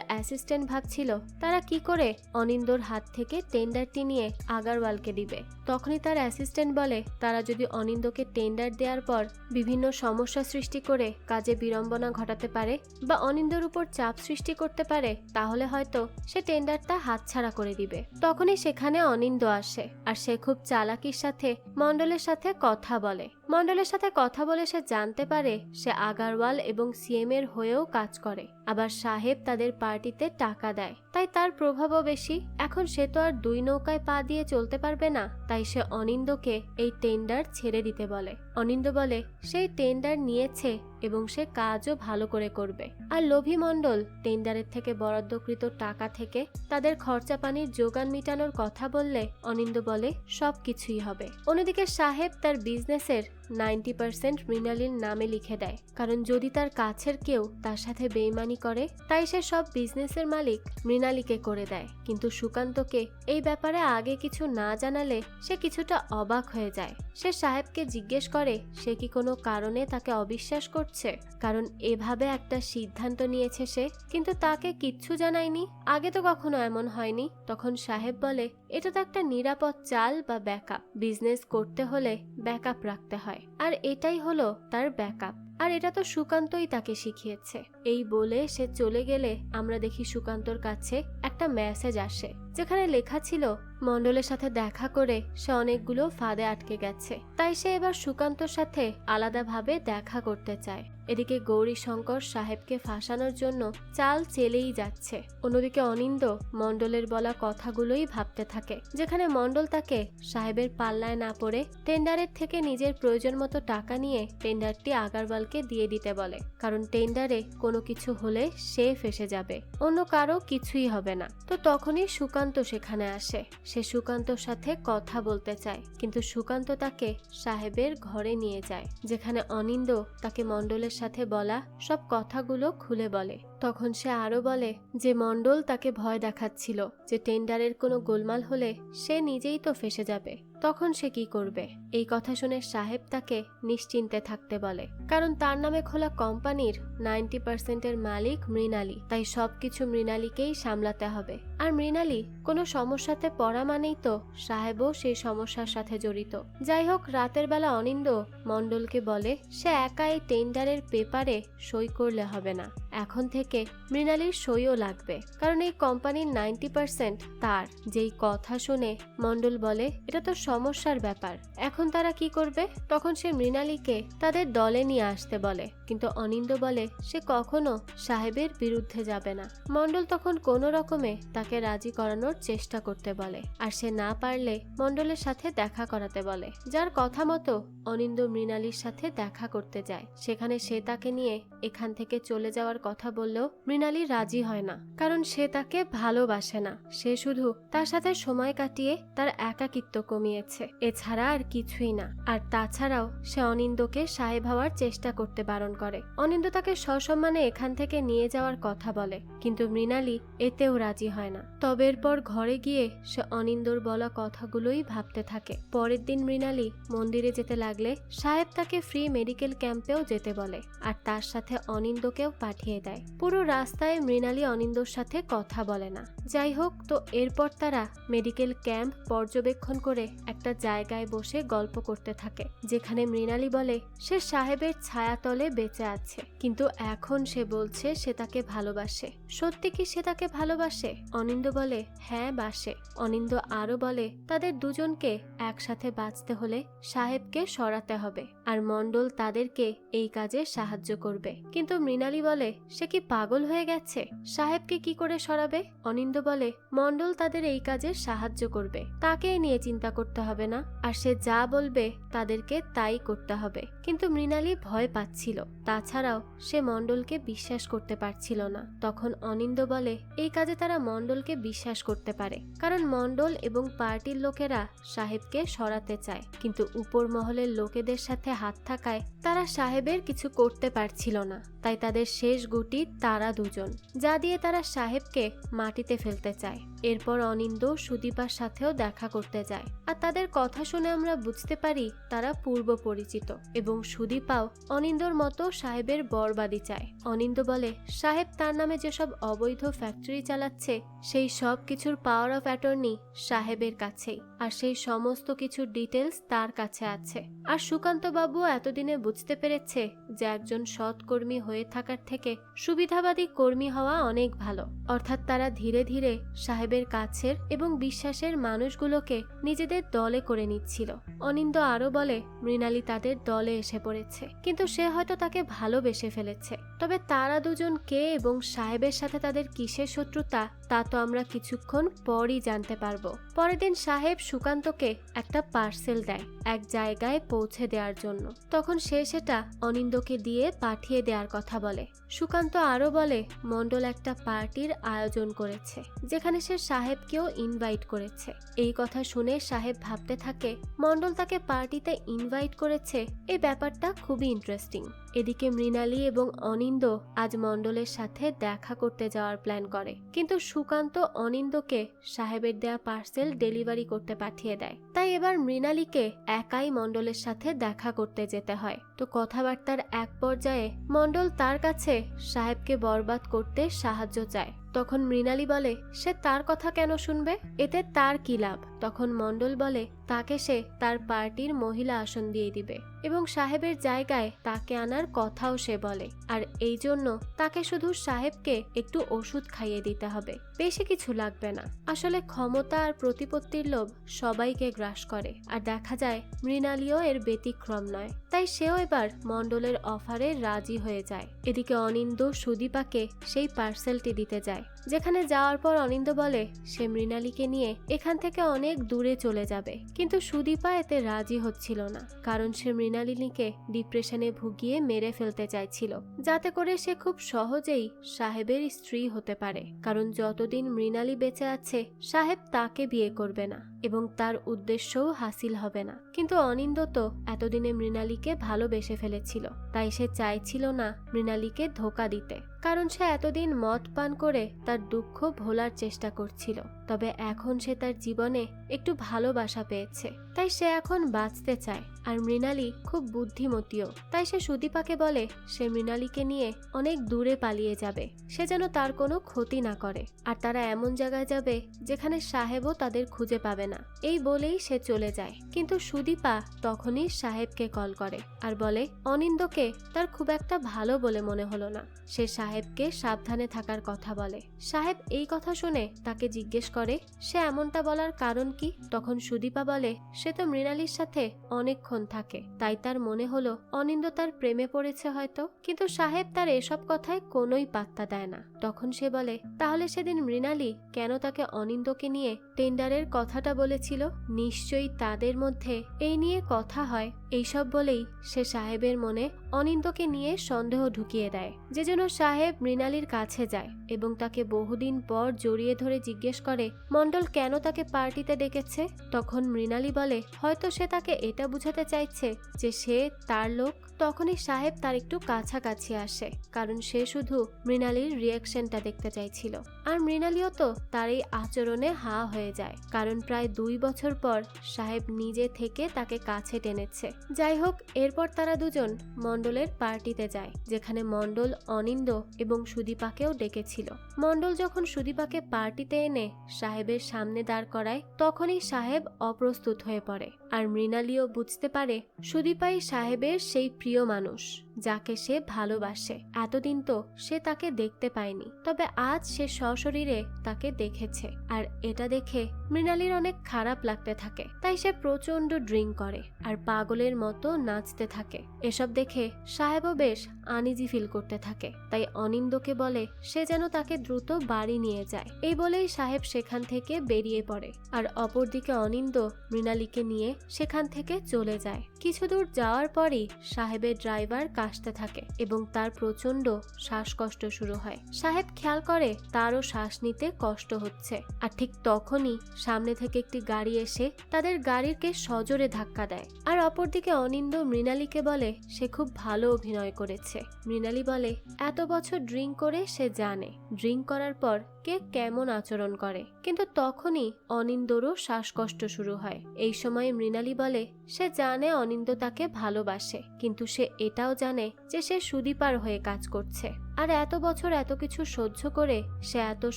অ্যাসিস্ট্যান্ট ভাবছিল তারা কি করে অনিন্দর হাত থেকে টেন্ডারটি নিয়ে আগারওয়ালকে দিবে। তখনই তার অ্যাসিস্ট্যান্ট বলে তারা যদি অনিন্দকে টেন্ডার দেওয়ার পর বিভিন্ন সমস্যা সৃষ্টি করে কাজে বিড়ম্বনা ঘটাতে পারে বা অনিন্দর উপর চাপ সৃষ্টি করতে পারে তাহলে হয়তো সে টেন্ডারটা হাতছাড়া করে দিবে। তখনই সেখানে অনিন্দ আসে আর সে খুব চালাকির সাথে মণ্ডলের সাথে কথা বলে। মণ্ডলের সাথে কথা বলে সে জানতে পারে সে আগারওয়াল এবং সিএম এর হয়েও কাজ করে, আবার সাহেব তাদের পার্টিতে টাকা দেয়, তাই তার প্রভাবও বেশি। এখন সে তো আর দুই নৌকায় পা দিয়ে চলতে পারবে না, তাই সে অনিন্দকে এই টেন্ডার ছেড়ে দিতে বলে। অনিন্দ বলে সেই টেন্ডার নিয়েছে এবং সে কাজও ভালো করে করবে। আর লোভী মণ্ডল টেন্ডারের থেকে বরাদ্দকৃত টাকা থেকে তাদের খরচা পানির যোগান মিটানোর কথা বললে অনিন্দ বলে সবকিছুই হবে। অন্যদিকে সাহেব তার বিজনেসের 90% মৃণালীর নামে লিখে দেয়, কারণ যদি তার কাছের কেউ তার সাথে বেইমানি করে তাই সে সব বিজনেসের মালিক মৃণালীকে করে দেয়। কিন্তু সুকান্তকে এই ব্যাপারে আগে কিছু না জানালে সে কিছুটা অবাক হয়ে যায়। সে সাহেবকে জিজ্ঞেস করে সে কি কোনো কারণে তাকে অবিশ্বাস করছে, কারণ এভাবে একটা সিদ্ধান্ত নিয়েছে সে, কিন্তু তাকে কিচ্ছু জানায়নি, আগে তো কখনো এমন হয়নি। তখন সাহেব বলে এটা তো একটা নিরাপদ চাল বা ব্যাকআপ, বিজনেস করতে হলে ব্যাকআপ রাখতে হয়, আর এটাই হলো তার ব্যাকআপ, আর এটা তো সুকান্তই তাকে শিখিয়েছে। এই বলে সে চলে গেলে আমরা দেখি সুকান্তর কাছে একটা মেসেজ আসে যেখানে লেখা ছিল মণ্ডলের সাথে দেখা করে সে অনেকগুলো ফাঁদে আটকে গেছে, তাই সে এবার সুকান্তর সাথে আলাদাভাবে দেখা করতে চায়। এদিকে গৌরীশঙ্কর সাহেবকে ফাঁসানোর জন্য চাল চেলেই যাচ্ছে। অন্যদিকে অনিন্দ মণ্ডলের বলা কথাগুলোই ভাবতে থাকে, যেখানে মণ্ডল তাকে সাহেবের পাল্লায় না পড়ে টেন্ডারের থেকে নিজের প্রয়োজন মতো টাকা নিয়ে টেন্ডারটি আগারওয়ালকে দিয়ে দিতে বলে, কারণ টেন্ডারে কোনো কিছু হলে সে ফেসে যাবে, অন্য কারো কিছুই হবে না। তো তখনই সুকান্ত সেখানে আসে। সে সুকান্তর সাথে কথা বলতে চায়, কিন্তু সুকান্ত তাকে সাহেবের ঘরে নিয়ে যায়, যেখানে অনিন্দ তাকে মণ্ডলের সাথে বলা সব কথাগুলো খুলে বলে। তখন সে আরো বলে যে মণ্ডল তাকে ভয় দেখাচ্ছিল যে টেন্ডারের কোনো গোলমাল হলে সে নিজেই তো ফেসে যাবে, তখন সে কি করবে। এই কথা শুনে সাহেব তাকে নিশ্চিন্তে থাকতে বলে, কারণ তার নামে খোলা কোম্পানির 90% এর মালিক মৃণালী, তাই সবকিছু মৃণালীকেই সামলাতে হবে। আর মৃণালী কোনো সমস্যাতে পড়া মানেই তো সাহেবও সেই সমস্যার সাথে জড়িত। যাই হোক, রাতের বেলা অনিন্দ মণ্ডলকে বলে সে একা এই টেন্ডারের পেপারে সই করলে হবে না, এখন থেকে মৃণালীর সইও লাগবে, কারণ এই কোম্পানির 90% তার। যেই কথা শুনে মণ্ডল বলে এটা তো সমস্যার ব্যাপার, এখন তারা কি করবে। তখন সে মৃণালীকে তাদের দলে নিয়ে আসতে বলে, কিন্তু অনিন্দ বলে সে কখনো সাহেবের বিরুদ্ধে যাবে না। মণ্ডল তখন কোনো রকমে তাকে রাজি করানোর চেষ্টা করতে বলে, আর সে না পারলে মণ্ডলের সাথে দেখা করাতে বলে, যার কথা মতো অনিন্দ মৃণালীর সাথে দেখা করতে যায়। সেখানে সে তাকে নিয়ে এখান থেকে চলে যাওয়ার কথা বললেও মৃণালী রাজি হয় না, কারণ সে তাকে ভালোবাসে না, সে শুধু তার সাথে সময় কাটিয়ে তার একাকিত্ব কমিয়েছে, এছাড়া আর কিছুই না। আর তাছাড়াও সে অনিন্দকে সাহেব হওয়ার চেষ্টা করতে বারণ করে। অনিন্দ তাকে সসম্মানে এখান থেকে নিয়ে যাওয়ার কথা বলে, কিন্তু মৃণালী এতেও রাজি হয় না। তবে এরপর ঘরে গিয়ে সে অনিন্দর বলা কথাগুলোই ভাবতে থাকে। পরের দিন মৃণালী মন্দিরে যেতে লাগলে সাহেব তাকে ফ্রি মেডিকেল ক্যাম্পেও যেতে বলে, আর তার সাথে অনিন্দকেও পাঠিয়ে দেয়। পুরো রাস্তায় মৃণালী অনিন্দর সাথে কথা বলে না। যাই হোক, তো এরপর তারা মেডিকেল ক্যাম্প পর্যবেক্ষণ করে একটা জায়গায় বসে গল্প করতে থাকে, যেখানে মৃণালী বলে সে সাহেবের ছায়াতলে বেঁচে আছে, কিন্তু এখন সে বলছে সে তাকে ভালোবাসে। সত্যি কি সে তাকে ভালোবাসে? অনিন্দ বলে হ্যাঁ বাসে। অনিন্দ আরো বলে তাদের দুজনকে একসাথে বাঁচতে হলে সাহেবকে সরাতে হবে, আর মণ্ডল তাদেরকে এই কাজে সাহায্য করবে। কিন্তু মৃণালী বলে সে কি পাগল হয়ে গেছে, সাহেবকে কি করে সরাবে? অনিন্দ বলে মণ্ডল তাদের এই কাজে সাহায্য করবে, তাকে নিয়ে চিন্তা করতে হবে না, আর সে যা বলবে তাদেরকে তাই করতে হবে। কিন্তু মৃণালী ভয় পাচ্ছিল, তাছাড়াও সে মণ্ডলকে বিশ্বাস করতে পারছিল না। তখন অনিন্দ বলে এই কাজে তারা মণ্ডলকে বিশ্বাস করতে পারে, কারণ মণ্ডল এবং পার্টির লোকেরা সাহেবকে সরাতে চায়, কিন্তু উপর মহলের লোকেদের সাথে হাত থাকায় তারা সাহেবের কিছু করতে পারছিল না। তাই তাদের শেষ গুটি তারা দুজন, যা দিয়ে তারা সাহেবকে মাটিতে ফেলতে চায়। এরপর অনিন্দ সুদীপার সাথেও দেখা করতে যায়, আর তাদের কথা শুনে আমরা বুঝতে পারি তারা পূর্ব পরিচিত এবং সুদীপাও অনিন্দর মতো সাহেবের বরবাদি চায়। অনিন্দ বলে সাহেব তার নামে যেসব অবৈধ ফ্যাক্টরি চালাচ্ছে সেই সব কিছুর পাওয়ার অফ অ্যাটর্নি সাহেবের কাছেই, আর সেই সমস্ত কিছুর ডিটেলস তার কাছে আছে। আর সুকান্ত বাবু এতদিনে বুঝতে পেরেছে যে একজন সৎ কর্মী হয়ে থাকার থেকে সুবিধাবাদী কর্মী হওয়া অনেক ভালো। অর্থাৎ তারা ধীরে ধীরে সাহেবের কাছের এবং বিশ্বাসের মানুষগুলোকে নিজেদের দলে করে নিচ্ছিল। অনিন্দ আরো বলে মৃণালী তাদের দলে এসে পড়েছে, কিন্তু সে হয়তো তাকে ভালোবেসে ফেলেছে। তবে তারা দুজন কে এবং সাহেবের সাথে তাদের কিসের শত্রুতা তা তো আমরা কিছুক্ষণ পরই জানতে পারবো। পরের দিন সাহেব সুকান্তকে একটা পার্সেল দেয় এক জায়গায় পৌঁছে দেওয়ার জন্য। তখন সে সেটা অনিন্দকে দিয়ে পাঠিয়ে দেওয়ার কথা বলে। সুকান্ত আরো বলে মন্ডল একটা পার্টির আয়োজন করেছে যেখানে সে সাহেবকেও ইনভাইট করেছে। এই কথা শুনে সাহেব ভাবতে থাকে মন্ডল তাকে পার্টিতে ইনভাইট করেছে, এই ব্যাপারটা খুবই ইন্টারেস্টিং। এদিকে মৃণালী এবং অনিন্দ আজ মন্ডলের সাথে দেখা করতে যাওয়ার প্ল্যান করে, কিন্তু সুকান্ত অনিন্দকে সাহেবের দেয়া পার্সেল ডেলিভারি করতে পাঠিয়ে দেয়। তাই এবার মৃণালীকে একাই মন্ডলের সাথে দেখা করতে যেতে হয়। তো কথাবার্তার এক পর্যায়ে মন্ডল তার কাছে সাহেবকে বরবাদ করতে সাহায্য চায়। তখন মৃণালী বলে সে তার কথা কেন শুনবে, এতে তার কি লাভ। তখন মন্ডল বলে তাকে সে তার পার্টির মহিলা আসন দিয়ে দিবে এবং সাহেবের জায়গায় তাকে আনার কথাও সে বলে। আর এই জন্য তাকে শুধু সাহেবকে একটু ওষুধ খাইয়ে দিতে হবে, বেশি কিছু লাগবে না। আসলে ক্ষমতা আর প্রতিপত্তির লোভ সবাইকে গ্রাস করে, আর দেখা যায় মৃণালীও এর ব্যতিক্রম নয়। তাই সেও এবার মন্ডলের অফারে রাজি হয়ে যায়। এদিকে অনিন্দ সুদীপাকে সেই পার্সেলটি দিতে যায়, যেখানে যাওয়ার পর অনিন্দ বলে সে মৃণালীকে নিয়ে এখান থেকে অনেক দূরে চলে যাবে, কিন্তু সুদীপা এতে রাজি হচ্ছিল না, কারণ সে মৃণালিনীকে ডিপ্রেশনে ভুগিয়ে মেরে ফেলতে চাইছিল, যাতে করে সে খুব সহজেই সাহেবের স্ত্রী হতে পারে। কারণ যতদিন মৃণালী বেঁচে আছে সাহেব তাকে বিয়ে করবে না এবং তার উদ্দেশ্যও হাসিল হবে না। কিন্তু অনিন্দ তো এতদিনে মৃণালীকে ভালোবেসে ফেলেছিল, তাই সে চাইছিল না মৃণালীকে ধোঁকা দিতে, কারণ সে এতদিন মদ পান করে তার দুঃখ ভোলার চেষ্টা করছিল। তবে এখন সে তার জীবনে একটু ভালোবাসা পেয়েছে, তাই সে এখন বাঁচতে চায়। আর মৃণালী খুব বুদ্ধিমতীও, তাই সে সুদীপাকে বলে সে মৃণালীকে নিয়ে অনেক দূরে পালিয়ে যাবে, সে যেন তার কোনো ক্ষতি না করে। আর তারা এমন জায়গায় যাবে যেখানে সাহেবও তাদের খুঁজে পাবে না। এই বলেই সে চলে যায়। কিন্তু সুদীপা তখনই সাহেবকে কল করে আর বলে অনিন্দকে তার খুব একটা ভালো বলে মনে হলো না। সে সাহেবকে সাবধানে থাকার কথা বলে। সাহেব এই কথা শুনে তাকে জিজ্ঞেস করে সে এমনটা বলার কারণ কি। তখন সুদীপা বলে সে তো মৃণালীর সাথে অনেকক্ষণ থাকে, তাই তার মনে হলো অনিন্দ তার প্রেমে পড়েছে হয়তো। কিন্তু সাহেব তার এসব কথায় কোনোই পাত্তা দেয় না। তখন সে বলে তাহলে সেদিন মৃণালী কেন তাকে অনিন্দকে নিয়ে টেন্ডারের কথাটা বলেছিল, নিশ্চয়ই তাদের মধ্যে এই নিয়ে কথা হয়। এইসব বলেই সে সাহেবের মনে অনিন্দকে নিয়ে সন্দেহ ঢুকিয়ে দেয়, যে জন্য সাহেব মৃণালীর কাছে যায় এবং তাকে বহুদিন পর জড়িয়ে ধরে জিজ্ঞেস করে মন্ডল কেন তাকে পার্টিতে ডেকেছে। তখন মৃণালী বলে হয়তো সে তাকে এটা বুঝাতে চাইছে যে সে তার লোক। তখনই সাহেব তার একটু কাছাকাছি আসে, কারণ সে শুধু মৃণালীর রিয়াকশনটা দেখতে চাইছিল। আর মৃণালীও তো তার এই আচরণে হা হয়ে যায়, কারণ প্রায় 2 বছর পর সাহেব নিজে থেকে তাকে কাছে টেনেছে। যাই হোক, এরপর তারা দুজন মন্ডলের পার্টিতে যায়, যেখানে মন্ডল অনিন্দ এবং সুদীপাকেও ডেকেছিল। মন্ডল যখন সুদীপাকে পার্টিতে এনে সাহেবের সামনে দাঁড় করায়, তখনই সাহেব অপ্রস্তুত হয়ে পড়ে। আর মৃণালীও বুঝতে পারে সুদীপাই সাহেবের সেই প্রিয় মানুষ যাকে সে ভালোবাসে। এতদিন তো সে তাকে দেখতে পায়নি, তবে আজ সে সশরীরে তাকে দেখেছে। আর এটা দেখে মৃণালীর অনেক খারাপ লাগতে থাকে, তাই সে প্রচন্ড ড্রিঙ্ক করে আর পাগলের মতো নাচতে থাকে। এসব দেখে সাহেবও বেশ আনইজি ফিল করতে থাকে, তাই অনিন্দকে বলে সে যেন তাকে দ্রুত বাড়ি নিয়ে যায়। এই বলেই সাহেব সেখান থেকে বেরিয়ে পড়ে। আর অপরদিকে অনিন্দ মৃণালীকে নিয়ে সেখান থেকে চলে যায়। কিছু দূর যাওয়ার পরই সাহেবের ড্রাইভার কাশতে থাকে এবং তার প্রচন্ড শ্বাসকষ্ট শুরু হয়। সাহেব খেয়াল করে তারও শ্বাস নিতে কষ্ট হচ্ছে, আর ঠিক তখনই সামনে থেকে একটি গাড়ি এসে তাদের গাড়িকে সজোরে ধাক্কা দেয়। আর অপরদিকে অনিন্দ মৃণালীকে বলে সে খুব ভালো অভিনয় করেছে। মৃণালী বলে এত বছর ড্রিঙ্ক করে সে জানে ড্রিঙ্ক করার পর কে কেমন আচরণ করে, কিন্তু তখনই অনিন্দরও শ্বাসকষ্ট শুরু হয়। এই সময় মৃণালী বলে সে জানে অনিন্দ তাকে ভালোবাসে, কিন্তু সে এটাও জানে যে সে সুদীপার হয়ে কাজ করছে, আর এত বছর এত কিছু সহ্য করে সে এত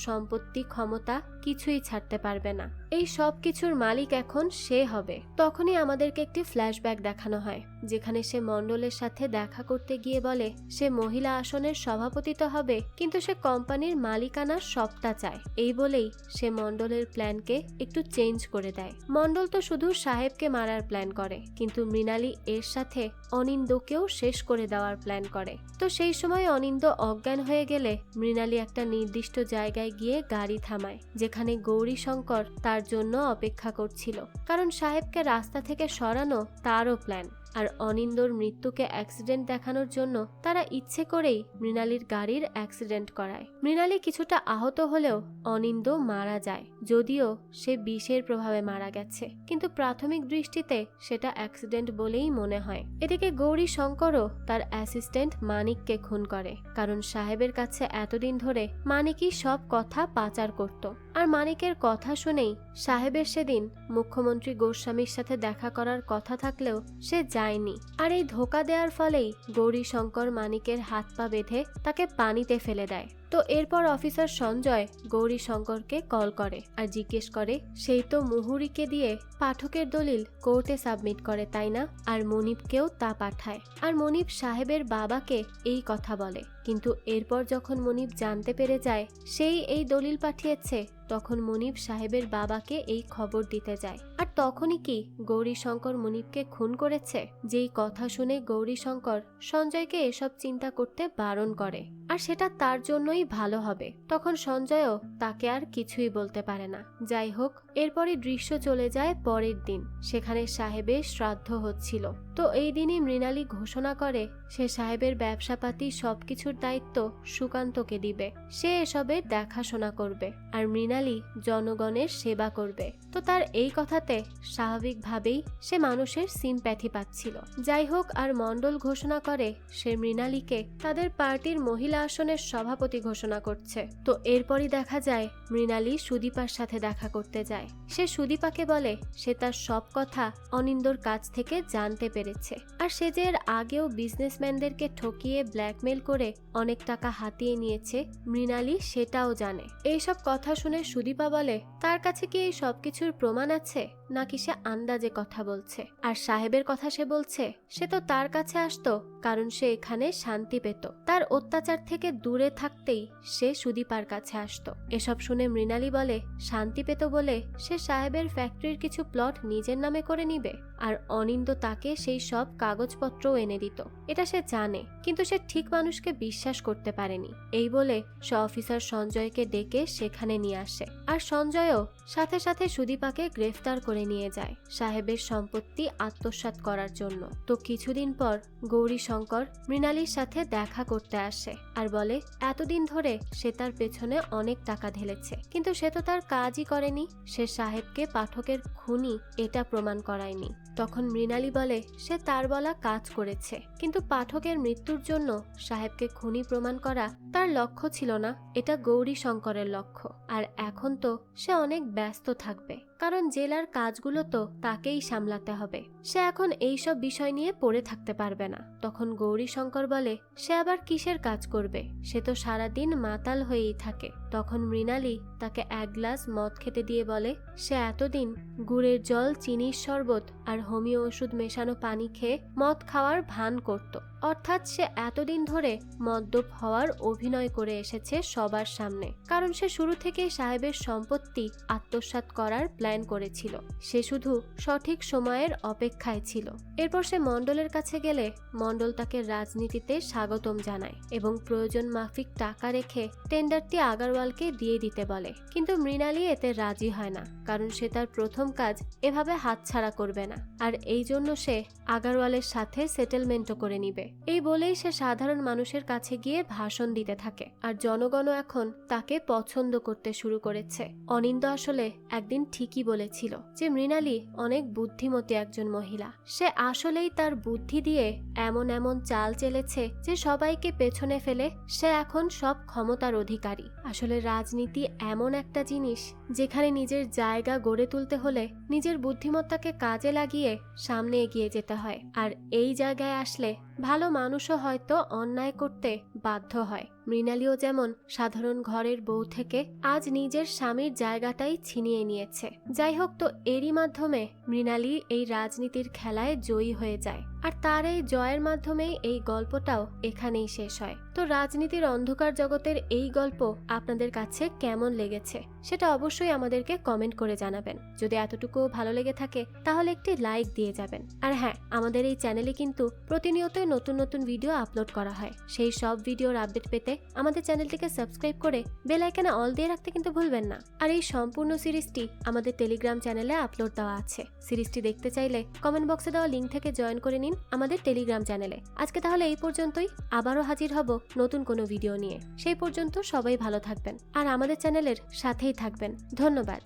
সম্পত্তি ক্ষমতা কিছুই ছাড়তে পারবে না। এই সব কিছুর মালিক এখন সে হবে। তখনই আমাদেরকে একটি ফ্ল্যাশব্যাক দেখানো হয়, যেখানে সে মণ্ডলের সাথে দেখা করতে গিয়ে বলে সে মহিলা আসনের সভাপতি তো হবে, কিন্তু সে কোম্পানির মালিকানার সবটা চায়। এই বলেই সে মণ্ডলের প্ল্যানকে একটু চেঞ্জ করে দেয়। মণ্ডল তো শুধু সাহেবকে মারার প্ল্যান করে, কিন্তু মৃণালী এর সাথে অনিন্দকেও শেষ করে দেওয়ার প্ল্যান করে। তো সেই সময় অনিন্দ অজ্ঞান হয়ে গেলে মৃণালী একটা নির্দিষ্ট জায়গায় গিয়ে গাড়ি থামায়, যেখানে গৌরীশঙ্কর তার জন্য অপেক্ষা করছিল, কারণ সাহেবকে রাস্তা থেকে সরানো তারও প্ল্যান। আর অনিন্দর মৃত্যুকে অ্যাক্সিডেন্ট দেখানোর জন্য তারা ইচ্ছে করেই মৃণালীর গাড়ির অ্যাক্সিডেন্ট করায়। মৃণালী কিছুটা আহত হলেও অনিন্দ মারা যায়, যদিও সে বিষের প্রভাবে মারা গেছে, কিন্তু প্রাথমিক দৃষ্টিতে সেটা অ্যাক্সিডেন্ট বলেই মনে হয়। এদিকে গৌরীশঙ্করও তার অ্যাসিস্ট্যান্ট মানিককে খুন করে, কারণ সাহেবের কাছে এতদিন ধরে মানিকই সব কথা পাচার করত। আর মানিকের কথা শুনেই সাহেবের সেদিন মুখ্যমন্ত্রী গোস্বামীর সাথে দেখা করার কথা থাকলেও সে যায়নি। আর এই ধোঁকা দেওয়ার ফলেই গৌরীশঙ্কর মানিকের হাত পা বেঁধে তাকে পানিতে ফেলে দেয়। তো এরপর অফিসার সঞ্জয় গৌরীশঙ্করকে কল করে আর জিজ্ঞেস করে সেই তো মুহুরীকে দিয়ে পাঠকের দলিল কোর্টে সাবমিট করে, তাই না? আর মনিবকেও তা পাঠায়, আর মনিব সাহেবের বাবাকে এই কথা বলে। কিন্তু এরপর যখন মনিব জানতে পেরে যায় সেই এই দলিল পাঠিয়েছে, তখন মনিব সাহেবের বাবাকে এই খবর দিতে যায়। আর তখনই কি গৌরীশঙ্কর মনিবকে খুন করেছে? যেই কথা শুনে গৌরীশঙ্কর সঞ্জয়কে এসব চিন্তা করতে বারণ করে, আর সেটা তার জন্যই ভালো হবে। তখন সঞ্জয়ও তাকে আর কিছুই বলতে পারে না। যাই হোক, এরপরই দৃশ্য চলে যায় পরের দিন, সেখানে সাহেবের শ্রাদ্ধ হচ্ছিল। তো এই দিনই মৃণালী ঘোষণা করে সে সাহেবের ব্যবসাপাতি সবকিছুর দায়িত্ব সুকান্তকে দিবে, সে এসবের দেখাশোনা করবে, আর মৃণালী জনগণের সেবা করবে। তো তার এই কথাতে স্বাভাবিকভাবেই সে মানুষের সিম্প্যাথি পাচ্ছিল। যাই হোক, আর মণ্ডল ঘোষণা করে সে মৃণালীকে তাদের পার্টির মহিলা আসনের সভাপতি ঘোষণা করছে। তো এরপরই দেখা যায় মৃণালী সুদীপার সাথে দেখা করতে যায়। সে সুদীপাকে বলে সে তার সব কথা অনিন্দর কাছ থেকে জানতে পেরেছে, আর সে যে এর আগেও বিজনেসম্যানদেরকে ঠকিয়ে ব্ল্যাকমেল করে অনেক টাকা হাতিয়ে নিয়েছে মৃণালী সেটাও জানে। এইসব কথা শুনে সুদীপা বলে তার কাছে কি এই সবকিছুর প্রমাণ আছে, নাকি সে আন্দাজে কথা বলছে? আর সাহেবের কথা সে বলছে সে তো তার কাছে আসতো কারণ সে এখানে শান্তি পেত, তার অত্যাচার থেকে দূরে থাকতেই সে সুদীপার কাছে আসতো। এসব শুনে মৃণালী বলে শান্তি পেত বলে সে সাহেবের ফ্যাক্টরির কিছু প্লট নিজের নামে করে নিবে, আর অনিন্দ তাকে সেই সব কাগজপত্রও এনে দিত। এটা সে জানে, কিন্তু সে ঠিক মানুষকে বিশ্বাস করতে পারেনি। এই বলে সে অফিসার সঞ্জয়কে ডেকে সেখানে নিয়ে আসে, আর সঞ্জয়ও সাথে সাথে সুদীপাকে গ্রেফতার করে নিয়ে যায় সাহেবের সম্পত্তি আত্মসাৎ করার জন্য। তো কিছুদিন পর গৌরীশঙ্কর মৃণালীর সাথে দেখা করতে আসে আর বলে এতদিন ধরে সে তার পেছনে অনেক টাকা ঢেলেছে, কিন্তু সে তো তার কাজই করেনি, সে সাহেবকে পাঠকের খুনি এটা প্রমাণ করায়নি। তখন মৃণালী বলে সে তার বলা কাজ করেছে, কিন্তু পাঠকের মৃত্যুর জন্য সাহেবকে খুনি প্রমাণ করা তার লক্ষ্য ছিল না, এটা গৌরীশঙ্করের লক্ষ্য। আর এখন তো সে অনেক ব্যস্ত থাকবে, কারণ জেলার কাজগুলো তো তাকেই সামলাতে হবে, সে এখন এইসব বিষয় নিয়ে পড়ে থাকতে পারবে না। তখন গৌরীশঙ্কর বলে সে আবার কিসের কাজ করবে, সে তো সারাদিন মাতাল হয়েই থাকে। তখন মৃণালী তাকে এক গ্লাস মদ খেতে দিয়ে বলে সে এতদিন গুড়ের জল, চিনির শরবত আর হোমিও ওষুধ মেশানো পানি খেয়ে মদ খাওয়ার ভান করত, অর্থাৎ সে এতদিন ধরে মদ্যপ হওয়ার অভিনয় করে এসেছে সবার সামনে, কারণ সে শুরু থেকেই সাহেবের সম্পত্তি আত্মসাৎ করার প্ল্যান করেছিল, সে শুধু সঠিক সময়ের অপেক্ষায় ছিল। এরপর সে মণ্ডলের কাছে গেলে মণ্ডল তাকে রাজনীতিতে স্বাগতম জানায় এবং প্রয়োজন মাফিক টাকা রেখে টেন্ডারটি আগারওয়ালকে দিয়ে দিতে বলে, কিন্তু মৃণালী এতে রাজি হয় না, কারণ সে তার প্রথম কাজ এভাবে হাতছাড়া করবে না, আর এই জন্য সে আগারওয়ালের সাথে সেটেলমেন্টও করে নিবে। এই বলেই সে সাধারণ মানুষের কাছে গিয়ে ভাষণ দিতে থাকে, আর জনগণও এখন তাকে পছন্দ করতে শুরু করেছে। অনিন্দ আসলে একদিন ঠিকই বলেছিল যে মৃণালী অনেক বুদ্ধিমতী একজন মহিলা। সে আসলেই তার বুদ্ধি দিয়ে এমন এমন চাল চেলেছে যে সবাইকে পেছনে ফেলে সে এখন সব ক্ষমতার অধিকারী। আসলে রাজনীতি এমন একটা জিনিস যেখানে নিজের জায়গা গড়ে তুলতে হলে নিজের বুদ্ধিমত্তাকে কাজে লাগিয়ে সামনে এগিয়ে যেতে হয়। আর এই জায়গায় আসলে ভালো মানুষও হয়তো অন্যায় করতে বাধ্য হয়। মৃণালীও যেমন সাধারণ ঘরের বউ থেকে আজ নিজের স্বামীর জায়গাটাই ছিনিয়ে নিয়েছে। যাই হোক, তো এরই মাধ্যমে মৃণালী এই রাজনীতির খেলায় জয়ী হয়ে যায়, আর তার এই জয়ের মাধ্যমেই এই গল্পটাও এখানেই শেষ হয়। তো রাজনীতির অন্ধকার জগতের এই গল্প আপনাদের কাছে কেমন লেগেছে সেটা অবশ্যই আমাদেরকে কমেন্ট করে জানাবেন। যদি এতটুকু ভালো লেগে থাকে তাহলে একটি লাইক দিয়ে যাবেন। আর হ্যাঁ, আমাদের এই চ্যানেলে কিন্তু প্রতিনিয়তই নতুন নতুন ভিডিও আপলোড করা হয়। সেই সব ভিডিওর আপডেট পেতে আমাদের চ্যানেলটিকে সাবস্ক্রাইব করে বেল আইকনে অল দিয়ে রাখতে কিন্তু ভুলবেন না। আর এই সম্পূর্ণ সিরিজটি আমাদের টেলিগ্রাম চ্যানেলে আপলোড দেওয়া আছে। সিরিজটি দেখতে চাইলে কমেন্ট বক্সে দেওয়া লিঙ্ক থেকে জয়েন করে নিন আমাদের টেলিগ্রাম চ্যানেলে। আজকে তাহলে এই পর্যন্তই, আবারও হাজির হব নতুন কোনো ভিডিও নিয়ে। সেই পর্যন্ত সবাই ভালো থাকবেন আর আমাদের চ্যানেলের সাথেই থাকবেন। ধন্যবাদ।